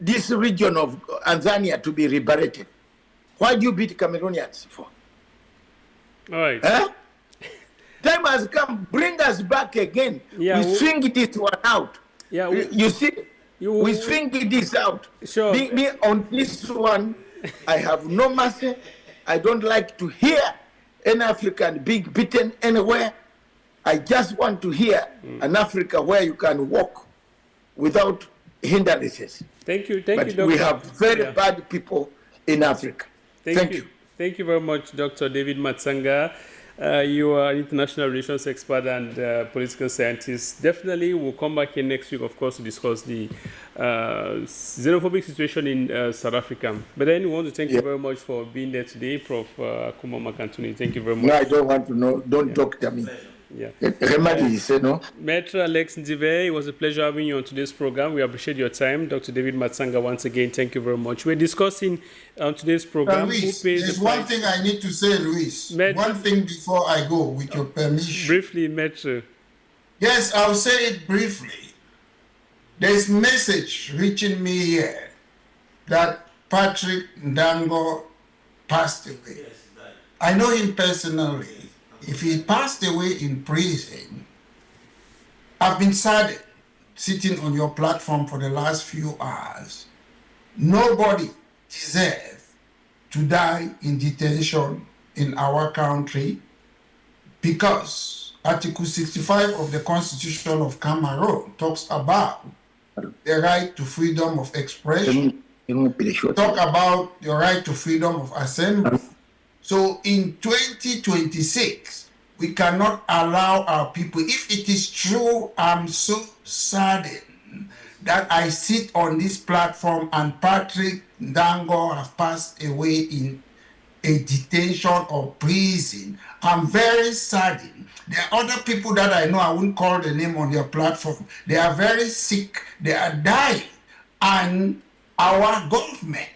this region of Tanzania to be liberated. Why do you beat Cameroonians for? All right. Huh? Time has come, bring us back again. Yeah, we swing this one out. Yeah, you see, we swing this out. Sure. Me on this one, I have no mercy. I don't like to hear an African being beaten anywhere. I just want to hear an Africa where you can walk without hindrances. Thank you, Doctor. We have very bad people in Africa. Thank you. Thank you very much, Dr. David Matsanga. You are an international relations expert and political scientist. Definitely, we'll come back here next week, of course, to discuss the xenophobic situation in South Africa. But then we want to thank you very much for being there today, Prof. Kuma Makantuni. Thank you very much. No, I don't want to know. Don't talk to me. Yeah. Maître Alex Ndive, it was a pleasure having you on today's program. We appreciate your time. Dr. David Matsanga, once again, thank you very much. We're discussing on today's program. Luis, there's one thing I need to say, Luis. One thing before I go, with your permission. Briefly, Maître. Yes, I'll say it briefly. There's a message reaching me here that Patrick Ndango passed away. I know him personally. If he passed away in prison, I've been saddened sitting on your platform for the last few hours. Nobody deserves to die in detention in our country because Article 65 of the Constitution of Cameroon talks about the right to freedom of expression, talk about the right to freedom of assembly. So in 2026, we cannot allow our people, if it is true, I'm so saddened that I sit on this platform and Patrick Ndango has passed away in a detention or prison. I'm very saddened. There are other people that I know, I won't call the name on their platform. They are very sick, they are dying. And our government,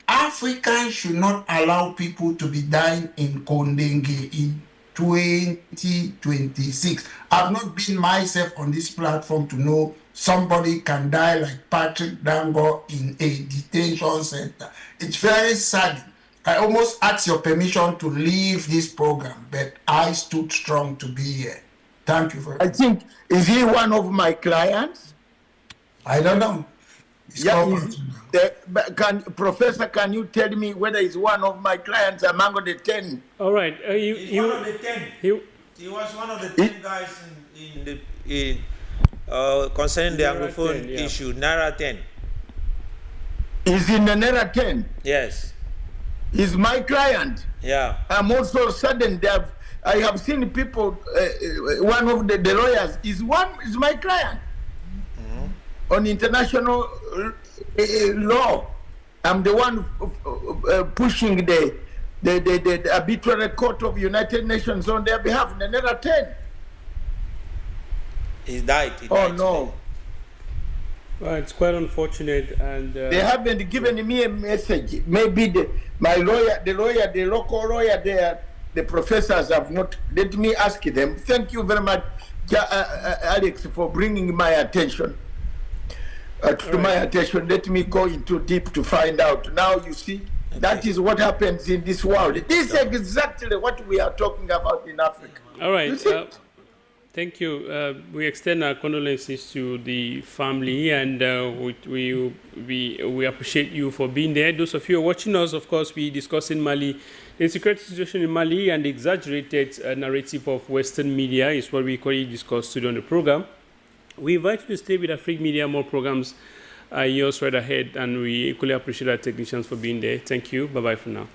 Africans should not allow people to be dying in Kondenge in 2026. I've not been myself on this platform to know somebody can die like Patrick Ndango in a detention center. It's very sad. I almost asked your permission to leave this program, but I stood strong to be here. Thank you very much. I think, is he one of my clients? I don't know. Professor, can you tell me whether he's one of my clients among the 10? All right. He's one of the 10. He was one of the 10 guys concerning the Anglophone issue, Naira 10. He's in the Naira 10? Yes. He's my client. Yeah. I'm also saddened that I have seen people, one of the lawyers is my client. On international law. I'm the one pushing the arbitrary court of United Nations on their behalf. The Naira 10. He died. Oh no. Well, it's quite unfortunate, and they haven't given me a message. Maybe the local lawyer there, the professors have not. Let me ask them. Thank you very much, Alex, for bringing my attention. To my attention, let me go into deep to find out. Now you see, that is what happens in this world. This is exactly what we are talking about in Africa. All right. Thank you. We extend our condolences to the family, and we appreciate you for being there. Those of you who are watching us, of course, we discuss in Mali the security situation in Mali, and the exaggerated narrative of Western media is what we currently discuss today on the program. We invite you to stay with Afrique Media. More programs are yours right ahead, and we equally appreciate our technicians for being there. Thank you. Bye-bye for now.